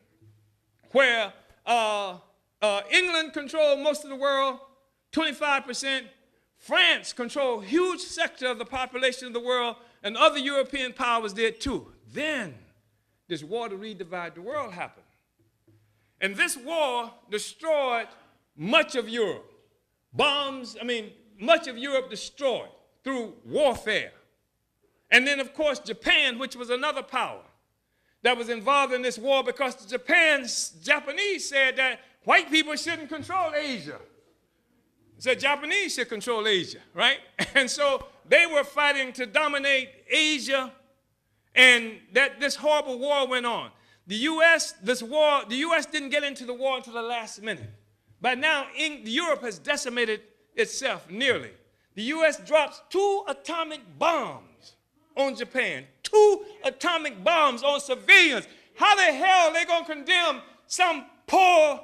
where England controlled most of the world, 25%. France controlled a huge sector of the population of the world, and other European powers did too. Then this war to redivide the world happened. And this war destroyed much of Europe. Much of Europe destroyed through warfare. And then, of course, Japan, which was another power that was involved in this war, because the Japanese said that white people shouldn't control Asia. Said Japanese should control Asia, right? And so they were fighting to dominate Asia, and this horrible war went on. The U.S. didn't get into the war until the last minute. By now, Europe has decimated itself nearly. The U.S. drops 2 atomic bombs on Japan, 2 atomic bombs on civilians. How the hell are they going to condemn some poor,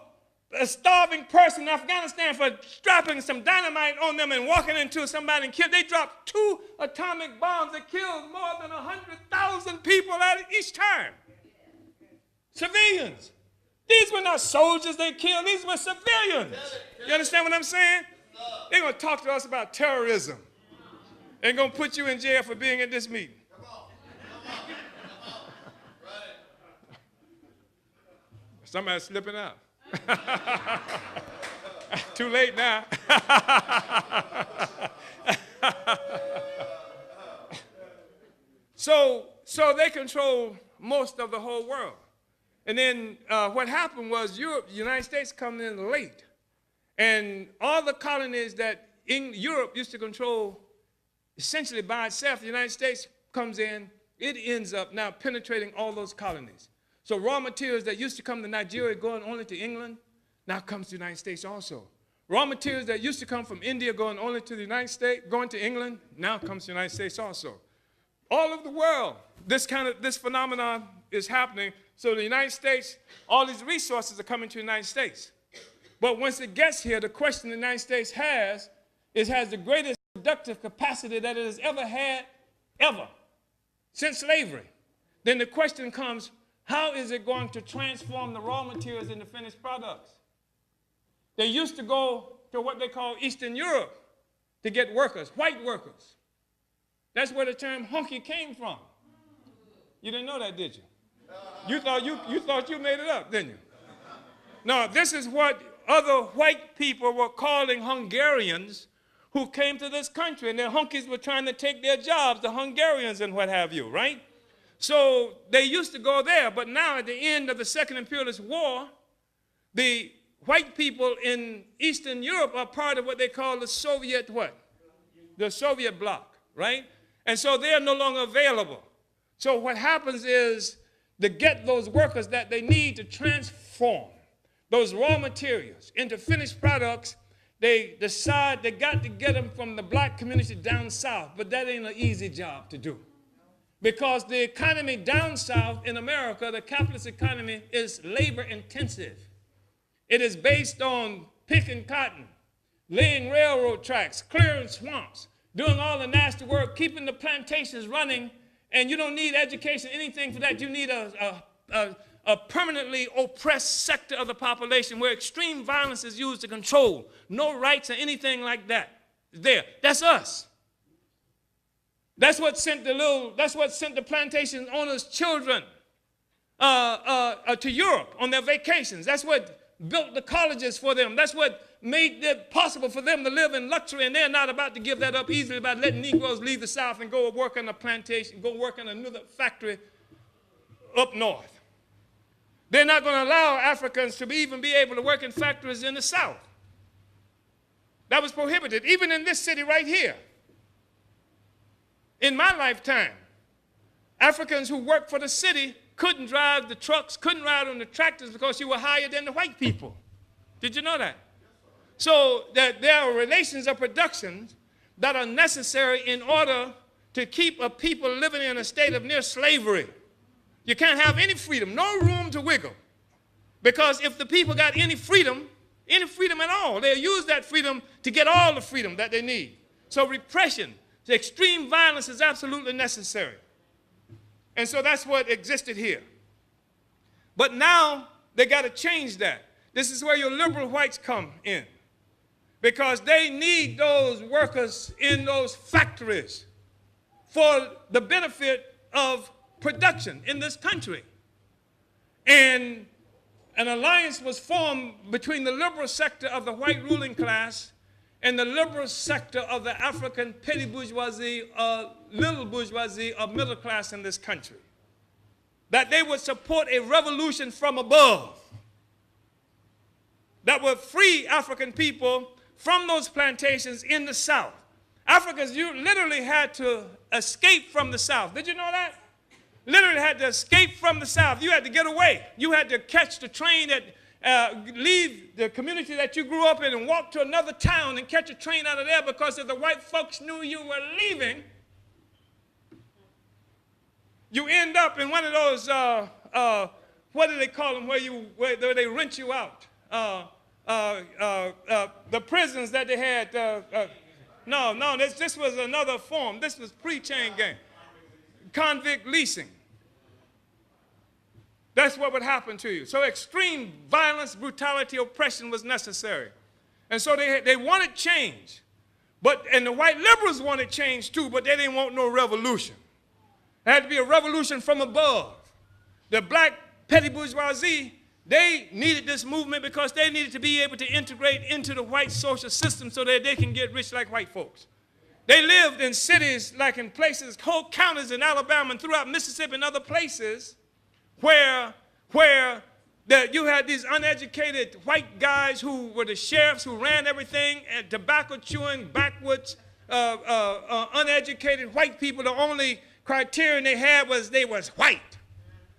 starving person in Afghanistan for strapping some dynamite on them and walking into somebody and kill? They dropped 2 atomic bombs that killed more than 100,000 people at each time. Civilians. These were not soldiers they killed. These were civilians. You understand what I'm saying? They're going to talk to us about terrorism. They're going to put you in jail for being at this meeting. Somebody's slipping out. Too late now. So they control most of the whole world. And then what happened was the United States come in late. And all the colonies that Europe used to control essentially by itself, the United States comes in, it ends up now penetrating all those colonies. So raw materials that used to come to Nigeria going only to England, now comes to the United States also. Raw materials that used to come from India going only to the United States, going to England, now comes to the United States also. All over the world, this phenomenon is happening. So the United States, all these resources are coming to the United States. But once it gets here, the question the United States has the greatest productive capacity that it has ever had, ever. since slavery. Then the question comes, how is it going to transform the raw materials into finished products? They used to go to what they call Eastern Europe to get workers, white workers. That's where the term hunky came from. You didn't know that, did you? You thought you made it up, didn't you? No, this is what other white people were calling Hungarians who came to this country, and their hunkies were trying to take their jobs, the Hungarians and what have you, right? So they used to go there, but now at the end of the Second Imperialist War, the white people in Eastern Europe are part of what they call the Soviet what? The Soviet bloc, right? And so they are no longer available. So what happens is to get those workers that they need to transform those raw materials into finished products, they decide they got to get them from the black community down south, but that ain't an easy job to do. Because the economy down south in America, the capitalist economy, is labor intensive. It is based on picking cotton, laying railroad tracks, clearing swamps, doing all the nasty work, keeping the plantations running, and you don't need education, anything for that. You need a permanently oppressed sector of the population where extreme violence is used to control. No rights or anything like that. There. That's us. That's what sent the plantation owners' children to Europe on their vacations. That's what built the colleges for them. That's what made it possible for them to live in luxury, and they're not about to give that up easily by letting Negroes leave the South and go work on a plantation, go work in another factory up north. They're not going to allow Africans to even be able to work in factories in the South. That was prohibited, even in this city right here. In my lifetime, Africans who worked for the city couldn't drive the trucks, couldn't ride on the tractors because you were higher than the white people. Did you know that? So that there are relations of production that are necessary in order to keep a people living in a state of near slavery. You can't have any freedom, no room to wiggle. Because if the people got any freedom at all, they'll use that freedom to get all the freedom that they need. So repression, extreme violence is absolutely necessary. And so that's what existed here. But now they got to change that. This is where your liberal whites come in. Because they need those workers in those factories for the benefit of production in this country. And an alliance was formed between the liberal sector of the white ruling class and the liberal sector of the African petty bourgeoisie, little bourgeoisie of middle class in this country. That they would support a revolution from above that would free African people from those plantations in the South. Africans, you literally had to escape from the South. Did you know that? Literally had to escape from the South. You had to get away. You had to catch the train that leave the community that you grew up in and walk to another town and catch a train out of there, because if the white folks knew you were leaving, you end up in one of those, what do they call them, where they rent you out? The prisons that they had. No, this was another form. This was pre-chain gang. Convict leasing. That's what would happen to you. So extreme violence, brutality, oppression was necessary. And so they wanted change. And the white liberals wanted change too, but they didn't want no revolution. It had to be a revolution from above. The black petty bourgeoisie, they needed this movement because they needed to be able to integrate into the white social system so that they can get rich like white folks. They lived in cities, like in places, whole counties in Alabama and throughout Mississippi and other places where you had these uneducated white guys who were the sheriffs who ran everything, and tobacco-chewing, backwoods, uneducated white people. The only criterion they had was they was white.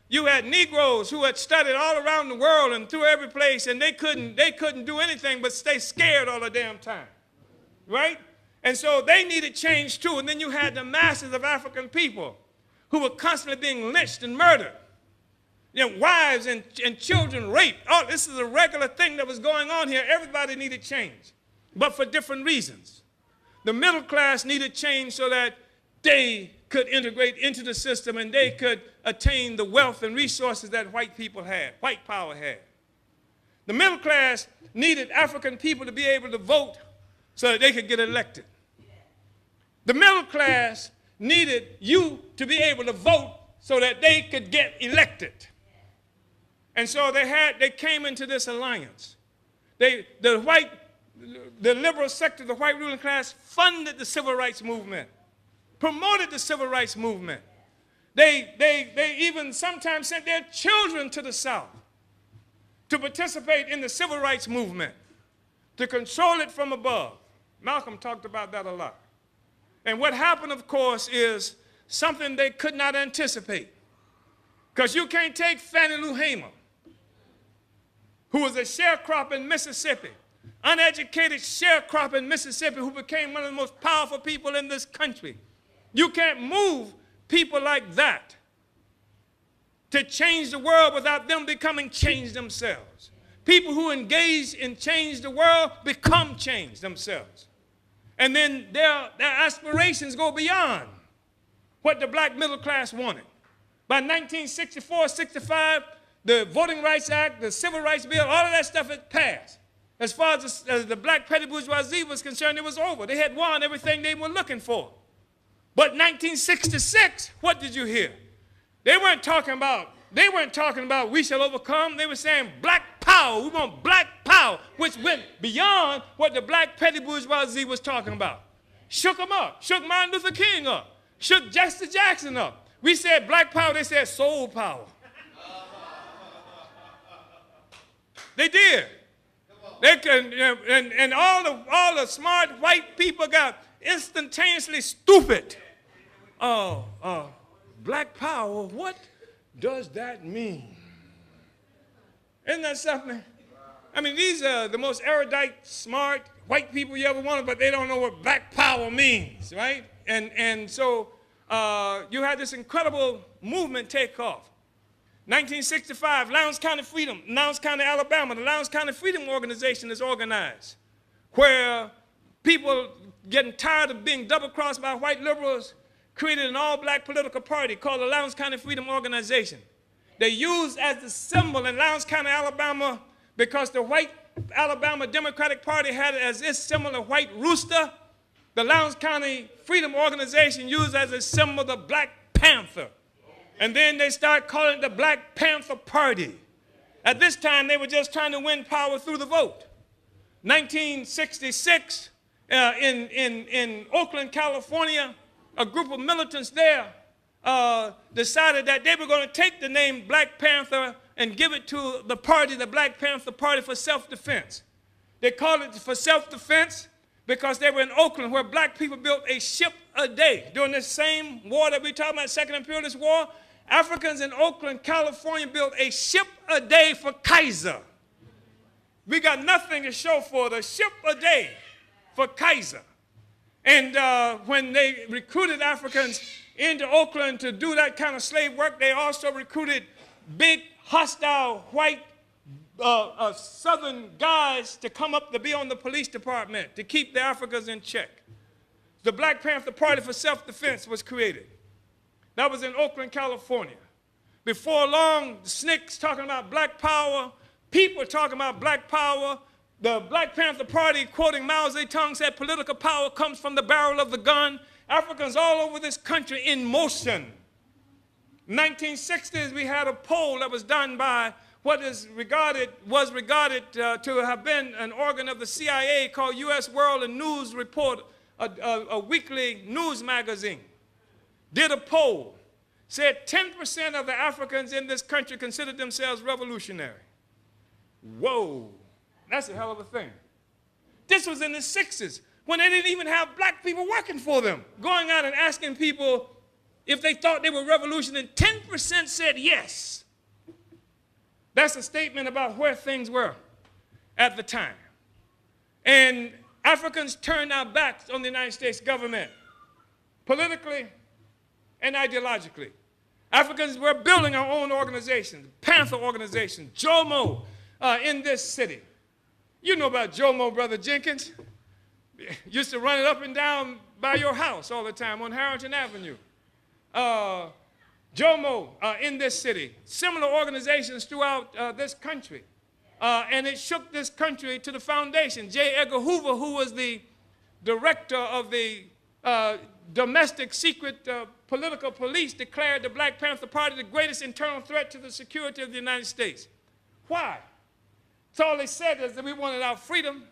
You had Negroes who had studied all around the world and through every place, and they couldn't do anything but stay scared all the damn time, right? And so they needed change too. And then you had the masses of African people who were constantly being lynched and murdered. You know, wives and children raped. Oh, this is a regular thing that was going on here. Everybody needed change, but for different reasons. The middle class needed change so that they could integrate into the system and they could attain the wealth and resources that white people had, white power had. The middle class needed African people to be able to vote so that they could get elected. The middle class needed you to be able to vote so that they could get elected. And so they came into this alliance. The liberal sector, the white ruling class, funded the civil rights movement, promoted the civil rights movement. They even sometimes sent their children to the South to participate in the civil rights movement, to control it from above. Malcolm talked about that a lot. And what happened, of course, is something they could not anticipate. Because you can't take Fannie Lou Hamer, who was a sharecropper in Mississippi, uneducated sharecropper in Mississippi who became one of the most powerful people in this country. You can't move people like that to change the world without them becoming changed themselves. People who engage in change the world become changed themselves. And then their aspirations go beyond what the black middle class wanted. By 1964, 65, the Voting Rights Act, the Civil Rights Bill, all of that stuff had passed. As far as the black petty bourgeoisie was concerned, it was over. They had won everything they were looking for. But 1966, what did you hear? They weren't talking about we shall overcome. They were saying black power. We want black power, which went beyond what the black petty bourgeoisie was talking about. Shook them up. Shook Martin Luther King up. Shook Jesse Jackson up. We said black power. They said soul power. They did. They can, and all the smart white people got instantaneously stupid. Black power, what does that mean? Isn't that something? I mean, these are the most erudite, smart white people you ever wanted, but they don't know what black power means, right? And so you had this incredible movement take off. 1965, Lowndes County Freedom, Lowndes County, Alabama, the Lowndes County Freedom Organization is organized, where people getting tired of being double-crossed by white liberals created an all-black political party called the Lowndes County Freedom Organization. They used as the symbol in Lowndes County, Alabama, because the white Alabama Democratic Party had as its symbol a white rooster, the Lowndes County Freedom Organization used as a symbol the Black Panther. And then they started calling it the Black Panther Party. At this time, they were just trying to win power through the vote. 1966, in Oakland, California, a group of militants there decided that they were going to take the name Black Panther and give it to the party, the Black Panther Party for self-defense. They called it for self-defense because they were in Oakland where black people built a ship a day. During this same war that we're talking about, Second Imperialist War, Africans in Oakland, California built a ship a day for Kaiser. We got nothing to show for it, a ship a day for Kaiser. And when they recruited Africans into Oakland to do that kind of slave work, they also recruited big, hostile, white Southern guys to come up to be on the police department to keep the Africans in check. The Black Panther Party for Self-Defense was created. That was in Oakland, California. Before long, the SNCC's talking about black power, people talking about black power. The Black Panther Party, quoting Mao Zedong, said political power comes from the barrel of the gun. Africans all over this country in motion. 1960s, we had a poll that was done by what was regarded to have been an organ of the CIA called U.S. World and News Report, a weekly news magazine. Did a poll, said 10% of the Africans in this country considered themselves revolutionary. Whoa, that's a hell of a thing. This was in the 60s, when they didn't even have black people working for them, going out and asking people if they thought they were revolutionary. 10% said yes. That's a statement about where things were at the time. And Africans turned our backs on the United States government, politically and ideologically. Africans were building our own organizations, Panther organizations, JOMO in this city. You know about JOMO, Brother Jenkins. Used to run it up and down by your house all the time on Harrington Avenue. Jomo in this city, similar organizations throughout this country. And it shook this country to the foundation. J. Edgar Hoover, who was the director of the domestic secret political police, declared the Black Panther Party the greatest internal threat to the security of the United States. Why? So all they said is that we wanted our freedom,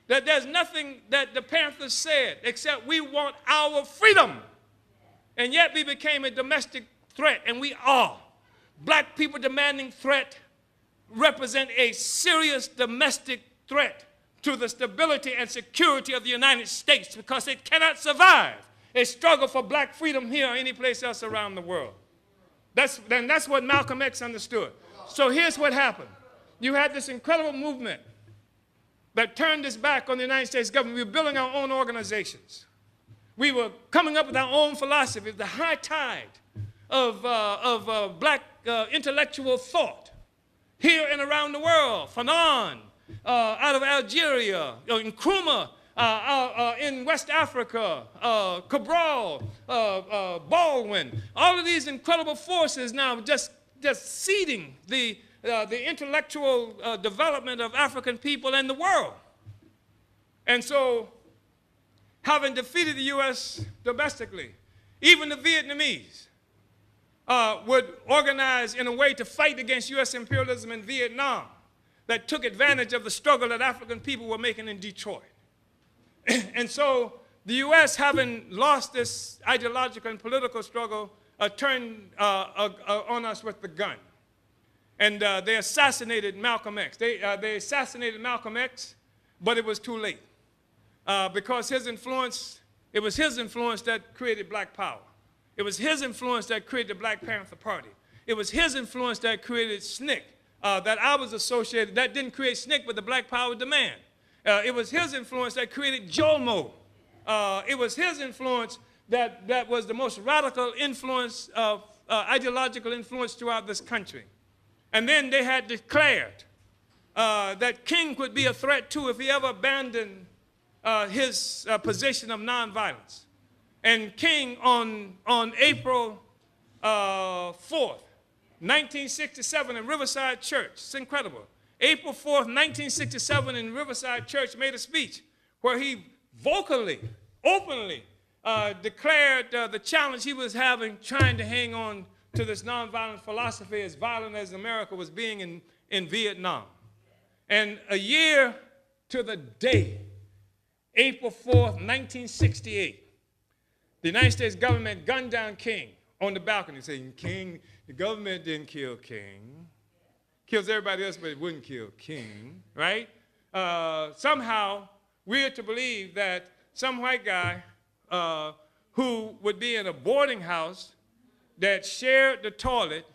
that there's nothing that the Panthers said except we want our freedom. And yet we became a domestic threat, and we are. Black people demanding threat represent a serious domestic threat to the stability and security of the United States, because it cannot survive a struggle for black freedom here or any place else around the world. That's what Malcolm X understood. So here's what happened. You had this incredible movement that turned its back on the United States government. We were building our own organizations. We were coming up with our own philosophy. The high tide of black intellectual thought here and around the world. Fanon, out of Algeria, Nkrumah, in West Africa, Cabral, Baldwin. All of these incredible forces now just seeding the intellectual development of African people and the world. And so, having defeated the U.S. domestically, even the Vietnamese would organize in a way to fight against U.S. imperialism in Vietnam that took advantage of the struggle that African people were making in Detroit. And so the U.S., having lost this ideological and political struggle, turned on us with the gun. And they assassinated Malcolm X. They assassinated Malcolm X, but it was too late. Because it was his influence that created Black Power. It was his influence that created the Black Panther Party. It was his influence that created SNCC, that I was associated, that didn't create SNCC, but the Black Power demand. It was his influence that created JOMO. It was his influence that was the most radical influence, ideological influence throughout this country. And then they had declared that King could be a threat too if he ever abandoned his position of nonviolence. And King on April 4th, 1967 in Riverside Church, it's incredible. April 4th, 1967 in Riverside Church made a speech where he vocally, openly declared the challenge he was having trying to hang on to this nonviolent philosophy, as violent as America was being in Vietnam. And a year to the day, April 4th, 1968, the United States government gunned down King on the balcony, saying, King, the government didn't kill King. Kills everybody else, but it wouldn't kill King, right? Somehow, we're to believe that some white guy who would be in a boarding house that shared the toilet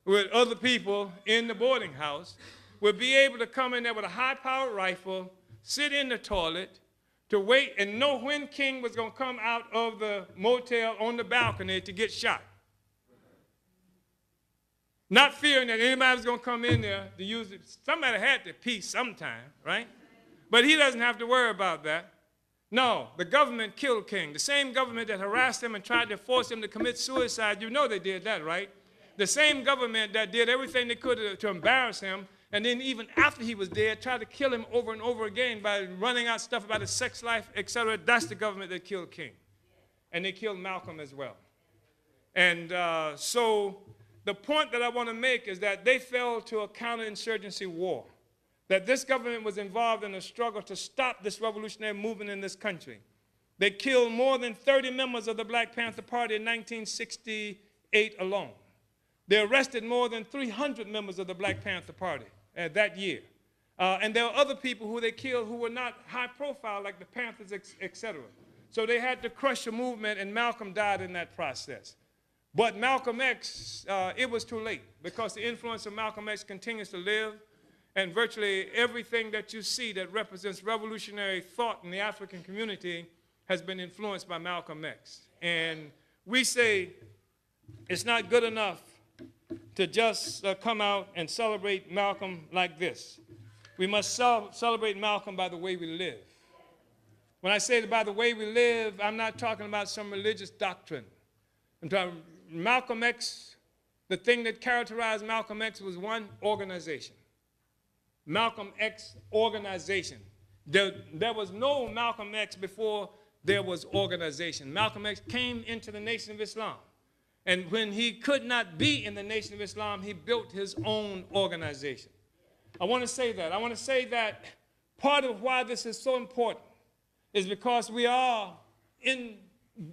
with other people in the boarding house would be able to come in there with a high-powered rifle, sit in the toilet, to wait and know when King was going to come out of the motel on the balcony to get shot. Not fearing that anybody was going to come in there to use it. Somebody had to pee sometime, right? But he doesn't have to worry about that. No, the government killed King. The same government that harassed him and tried to force him to commit suicide, you know they did that, right? The same government that did everything they could to embarrass him, and then even after he was dead, tried to kill him over and over again by running out stuff about his sex life, etc. That's the government that killed King. And they killed Malcolm as well. And so the point that I want to make is that they fell to a counterinsurgency war, that this government was involved in a struggle to stop this revolutionary movement in this country. They killed more than 30 members of the Black Panther Party in 1968 alone. They arrested more than 300 members of the Black Panther Party that year. And there were other people who they killed who were not high profile, like the Panthers, etc. So they had to crush the movement, and Malcolm died in that process. But Malcolm X, it was too late, because the influence of Malcolm X continues to live, and virtually everything that you see that represents revolutionary thought in the African community has been influenced by Malcolm X. And we say it's not good enough to just come out and celebrate Malcolm like this. We must celebrate Malcolm by the way we live. When I say by the way we live, I'm not talking about some religious doctrine. Malcolm X, the thing that characterized Malcolm X was one, organization. Malcolm X organization. There was no Malcolm X before there was organization. Malcolm X came into the Nation of Islam. And when he could not be in the Nation of Islam, he built his own organization. I want to say that. I want to say that part of why this is so important is because we are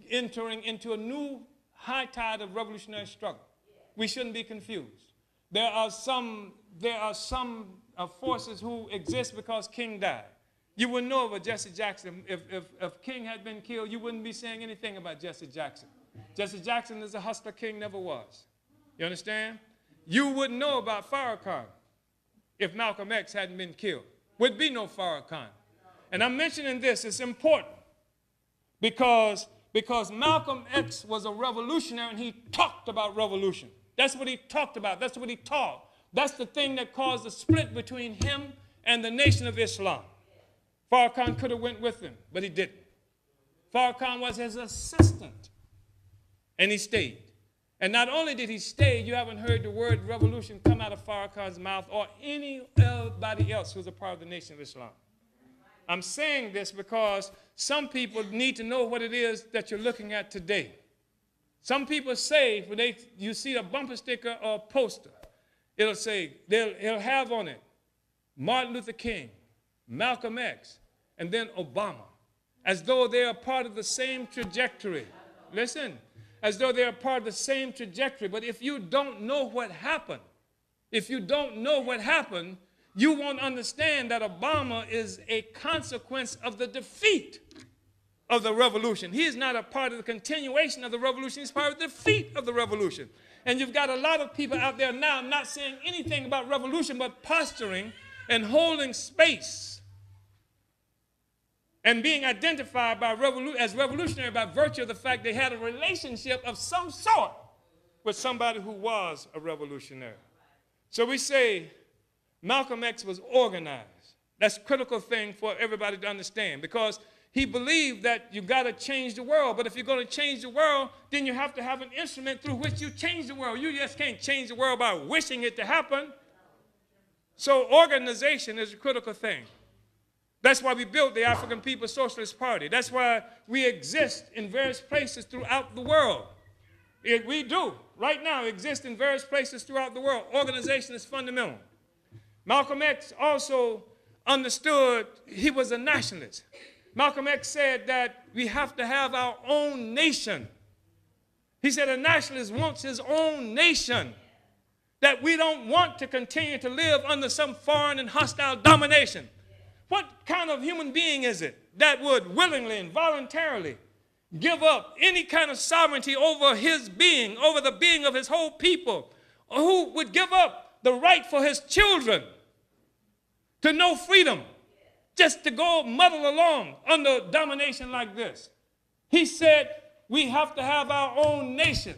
entering into a new high tide of revolutionary struggle. We shouldn't be confused. There are some forces who exist because King died. You wouldn't know about Jesse Jackson. If King had been killed, you wouldn't be saying anything about Jesse Jackson. Jesse Jackson is a hustler King never was. You understand? You wouldn't know about Farrakhan if Malcolm X hadn't been killed. Would be no Farrakhan. And I'm mentioning this, it's important, because Malcolm X was a revolutionary and he talked about revolution. That's what he talked about. That's what he taught. That's the thing that caused the split between him and the Nation of Islam. Farrakhan could have went with him, but he didn't. Farrakhan was his assistant, and he stayed. And not only did he stay, you haven't heard the word revolution come out of Farrakhan's mouth or anybody else who's a part of the Nation of Islam. I'm saying this because some people need to know what it is that you're looking at today. Some people say, when you see a bumper sticker or a poster, it'll say, it'll have on it Martin Luther King, Malcolm X, and then Obama, as though they're a part of the same trajectory. Listen, as though they're a part of the same trajectory. But if you don't know what happened, you won't understand that Obama is a consequence of the defeat of the revolution. He is not a part of the continuation of the revolution. He's part of the defeat of the revolution. And you've got a lot of people out there now not saying anything about revolution, but posturing and holding space and being identified as revolutionary by virtue of the fact they had a relationship of some sort with somebody who was a revolutionary. So we say Malcolm X was organized. That's a critical thing for everybody to understand, because he believed that you got to change the world. But if you're going to change the world, then you have to have an instrument through which you change the world. You just can't change the world by wishing it to happen. So organization is a critical thing. That's why we built the African People's Socialist Party. That's why we exist in various places throughout the world. We do, right now, exist in various places throughout the world. Organization is fundamental. Malcolm X also understood he was a nationalist. Malcolm X said that we have to have our own nation. He said a nationalist wants his own nation, that we don't want to continue to live under some foreign and hostile domination. What kind of human being is it that would willingly and voluntarily give up any kind of sovereignty over his being, over the being of his whole people, or who would give up the right for his children to know freedom, just to go muddle along under domination like this? He said we have to have our own nation.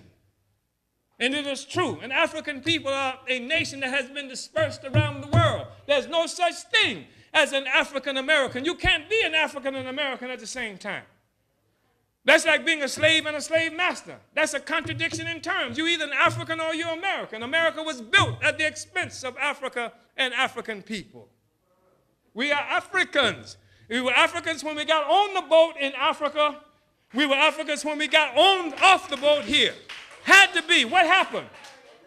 And it is true. And African people are a nation that has been dispersed around the world. There's no such thing as an African American. You can't be an African and American at the same time. That's like being a slave and a slave master. That's a contradiction in terms. You're either an African or you're American. America was built at the expense of Africa and African people. We are Africans. We were Africans when we got on the boat in Africa. We were Africans when we got on off the boat here. Had to be. What happened?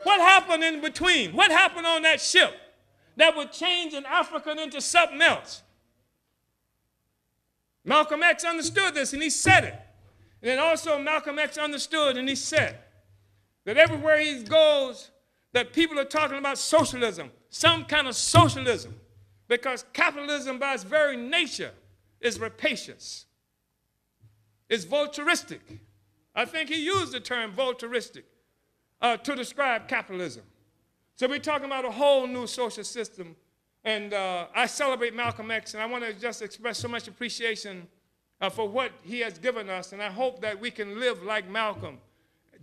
What happened in between? What happened on that ship that would change an African into something else? Malcolm X understood this, and he said it. And then also Malcolm X understood, and he said that everywhere he goes, that people are talking about socialism, some kind of socialism, because capitalism by its very nature is rapacious. It's voluntaristic. I think he used the term voluntaristic to describe capitalism. So we're talking about a whole new social system. And I celebrate Malcolm X, and I want to just express so much appreciation for what he has given us. And I hope that we can live like Malcolm,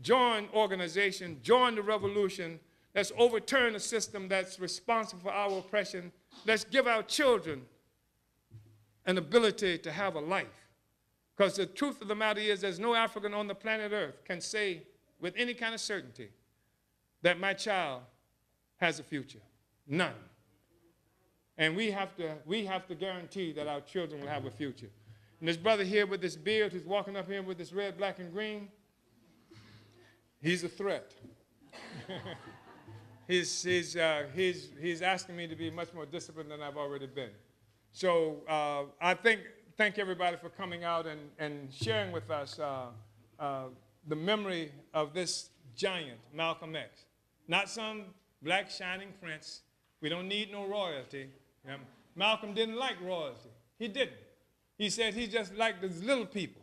join organization, join the revolution. Let's overturn the system that's responsible for our oppression. Let's give our children an ability to have a life. Because the truth of the matter is there's no African on the planet Earth can say with any kind of certainty that my child has a future. None. And we have to guarantee that our children will have a future. And this brother here with this beard who's walking up here with this red, black, and green, he's a threat. He's asking me to be much more disciplined than I've already been. So I thank everybody for coming out and sharing with us the memory of this giant, Malcolm X. Not some black shining prince. We don't need no royalty. Malcolm didn't like royalty. He didn't. He said he just liked those little people.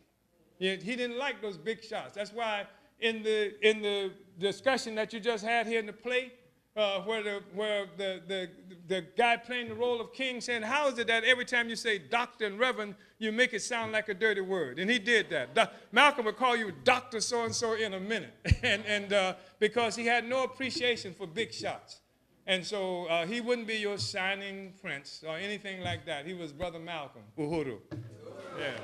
He didn't like those big shots. That's why in the discussion that you just had here in the play, where the guy playing the role of king saying, how is it that every time you say doctor and reverend, you make it sound like a dirty word? And he did that. Malcolm would call you Dr. So-and-so in a minute, and because he had no appreciation for big shots. And so he wouldn't be your shining prince or anything like that. He was Brother Malcolm, Uhuru. Yeah.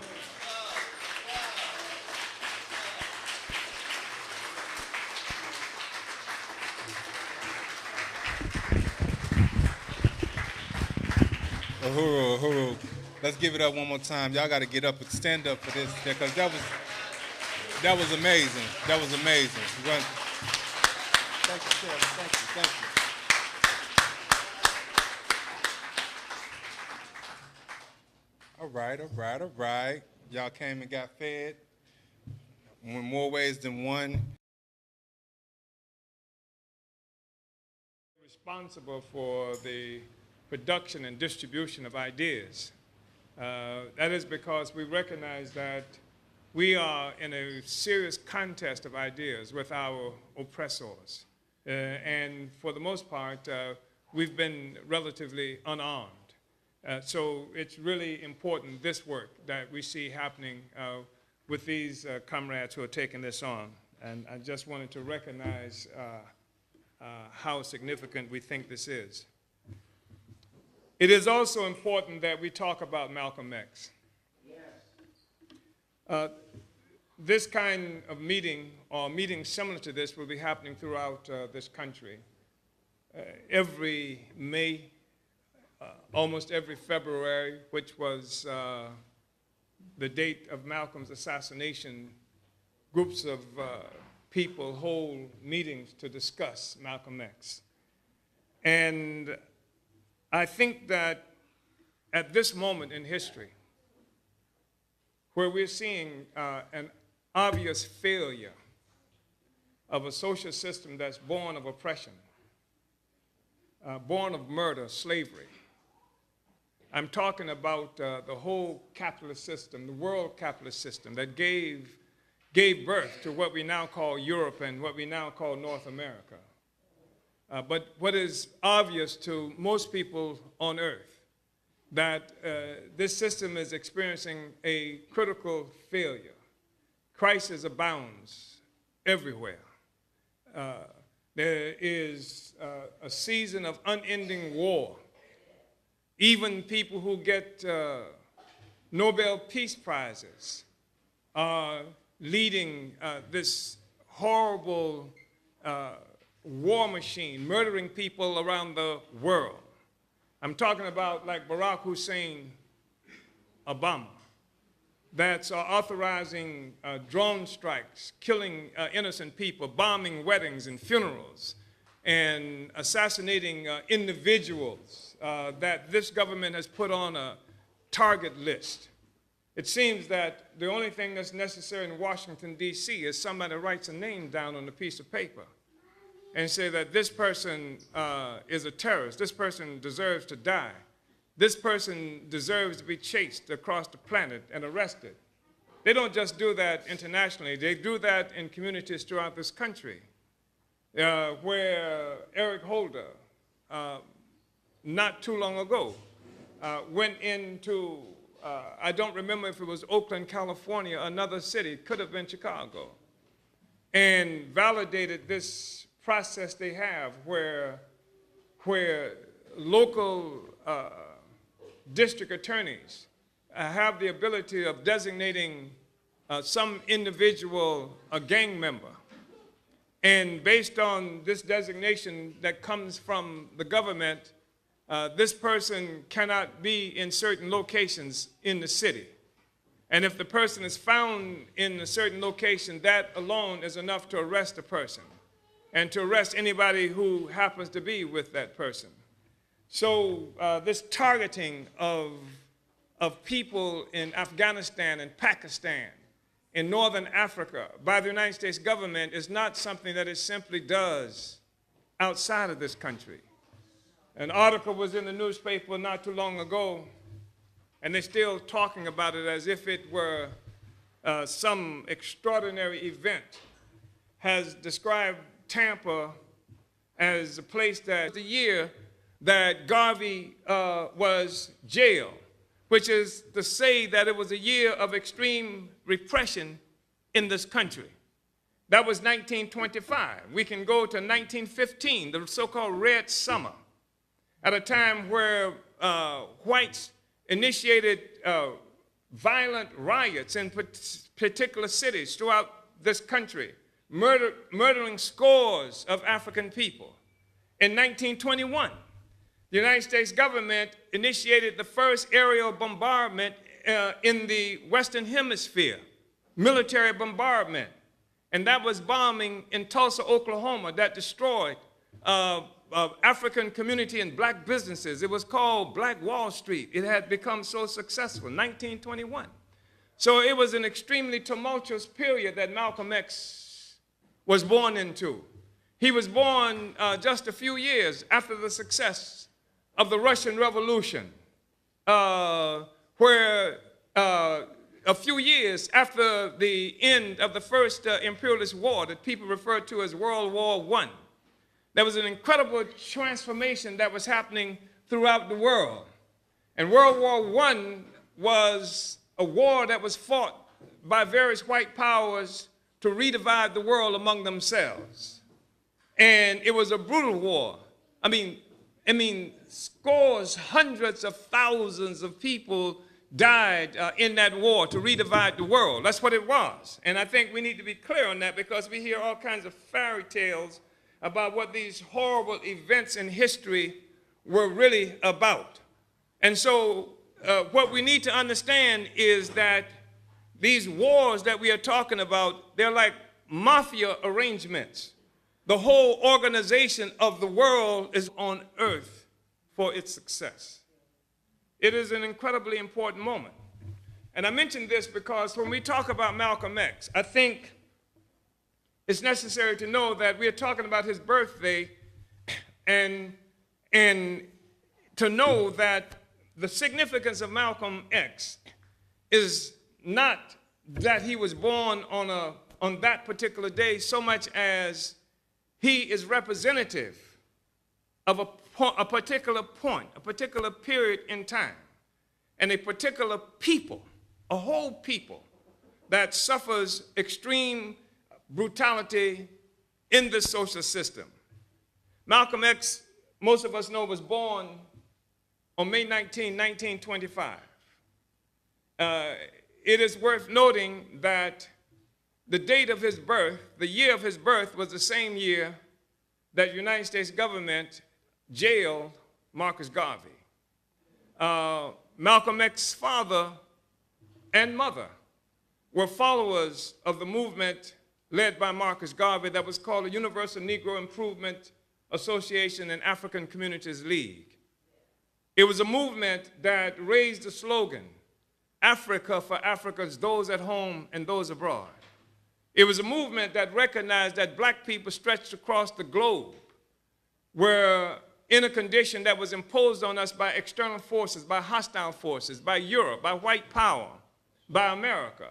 Uhuru, Uhuru. Let's give it up one more time. Y'all got to get up and stand up for this, because that was amazing. That was amazing. Thank you, Sarah. Thank you. All right. Y'all came and got fed in more ways than one. Responsible for the production and distribution of ideas. That is because we recognize that we are in a serious contest of ideas with our oppressors. And for the most part, we've been relatively unarmed. So it's really important, this work that we see happening with these comrades who are taking this on. And I just wanted to recognize how significant we think this is. It is also important that we talk about Malcolm X. Yes. This kind of meeting, or meetings similar to this, will be happening throughout this country. Every May, almost every February, which was the date of Malcolm's assassination, groups of people hold meetings to discuss Malcolm X. And I think that at this moment in history, where we're seeing an obvious failure of a social system that's born of oppression, born of murder, slavery. I'm talking about the whole capitalist system, the world capitalist system that gave birth to what we now call Europe and what we now call North America. But what is obvious to most people on earth, that this system is experiencing a critical failure. Crisis abounds everywhere. There is a season of unending war. Even people who get Nobel Peace Prizes are leading this horrible war machine, murdering people around the world. I'm talking about like Barack Hussein Obama, that's authorizing drone strikes, killing innocent people, bombing weddings and funerals, and assassinating individuals that this government has put on a target list. It seems that the only thing that's necessary in Washington, D.C. is somebody writes a name down on a piece of paper and say that this person is a terrorist, this person deserves to die, this person deserves to be chased across the planet and arrested. They don't just do that internationally, they do that in communities throughout this country, where Eric Holder, not too long ago, went into, I don't remember if it was Oakland, California, another city, could have been Chicago, and validated this process they have where local district attorneys have the ability of designating some individual a gang member And based on this designation that comes from the government, this person cannot be in certain locations in the city. And if the person is found in a certain location, that alone is enough to arrest a person and to arrest anybody who happens to be with that person. So this targeting of people in Afghanistan and Pakistan, in Northern Africa, by the United States government is not something that it simply does outside of this country. An article was in the newspaper not too long ago, and they're still talking about it as if it were some extraordinary event, has described Tampa as a place that the year that Garvey was jailed, which is to say that it was a year of extreme repression in this country. That was 1925. We can go to 1915, the so-called Red Summer, at a time where whites initiated violent riots in particular cities throughout this country, murdering scores of African people. In 1921, the United States government initiated the first aerial bombardment in the Western Hemisphere, military bombardment. And that was bombing in Tulsa, Oklahoma, that destroyed African community and black businesses. It was called Black Wall Street. It had become so successful, 1921. So it was an extremely tumultuous period that Malcolm X was born into. He was born just a few years after the success of the Russian Revolution, where a few years after the end of the first imperialist war that people refer to as World War I, there was an incredible transformation that was happening throughout the world. And World War I was a war that was fought by various white powers to redivide the world among themselves. And it was a brutal war. I mean, scores, hundreds of thousands of people died in that war to redivide the world. That's what it was. And I think we need to be clear on that, because we hear all kinds of fairy tales about what these horrible events in history were really about. And so what we need to understand is that these wars that we are talking about, they're like mafia arrangements. The whole organization of the world is on earth for its success. It is an incredibly important moment. And I mention this because when we talk about Malcolm X, I think it's necessary to know that we are talking about his birthday, and to know that the significance of Malcolm X is not that he was born on that particular day so much as he is representative of a particular point, a particular period in time, and a particular people, a whole people that suffers extreme brutality in the social system. Malcolm X, most of us know, was born on May 19, 1925. It is worth noting that the date of his birth, the year of his birth, was the same year that the United States government jailed Marcus Garvey. Malcolm X's father and mother were followers of the movement led by Marcus Garvey that was called the Universal Negro Improvement Association and African Communities League. It was a movement that raised the slogan, Africa for Africans, those at home and those abroad. It was a movement that recognized that black people stretched across the globe were in a condition that was imposed on us by external forces, by hostile forces, by Europe, by white power, by America,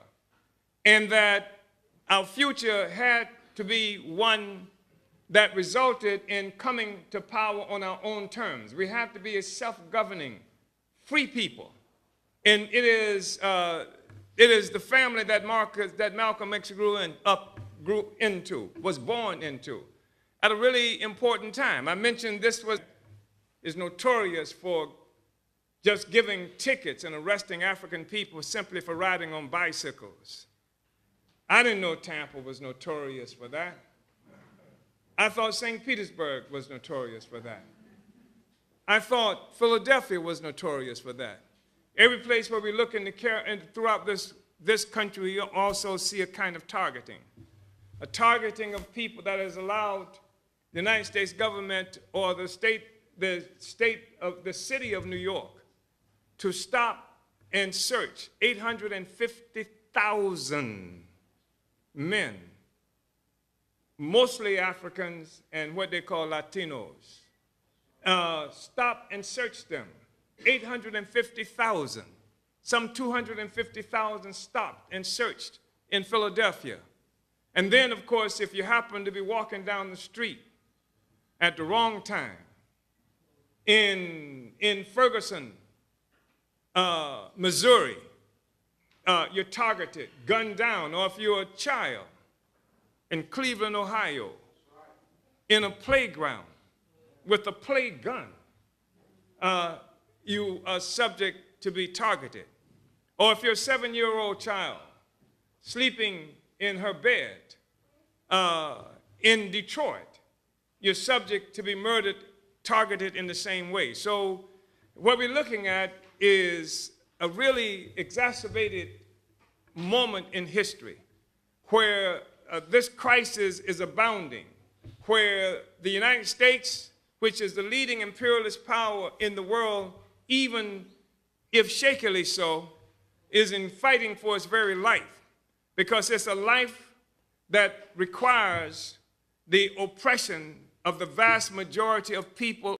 and that our future had to be one that resulted in coming to power on our own terms. We have to be a self-governing, free people. And it is the family that Malcolm X grew into, was born into, at a really important time. I mentioned this is notorious for just giving tickets and arresting African people simply for riding on bicycles. I didn't know Tampa was notorious for that. I thought St. Petersburg was notorious for that. I thought Philadelphia was notorious for that. Every place where we look in throughout this country, we also see a kind of targeting. A targeting of people that has allowed the United States government or the city of New York to stop and search 850,000 men, mostly Africans and what they call Latinos. Stop and search them. 850,000. Some 250,000 stopped and searched in Philadelphia. And then, of course, if you happen to be walking down the street at the wrong time in Ferguson, Missouri, you're targeted, gunned down. Or if you're a child in Cleveland, Ohio, in a playground with a play gun, you are subject to be targeted. Or if you're a 7-year-old child sleeping in her bed in Detroit, you're subject to be murdered, targeted in the same way. So what we're looking at is a really exacerbated moment in history where this crisis is abounding, where the United States, which is the leading imperialist power in the world, even if shakily so, is in fighting for its very life, because it's a life that requires the oppression of the vast majority of people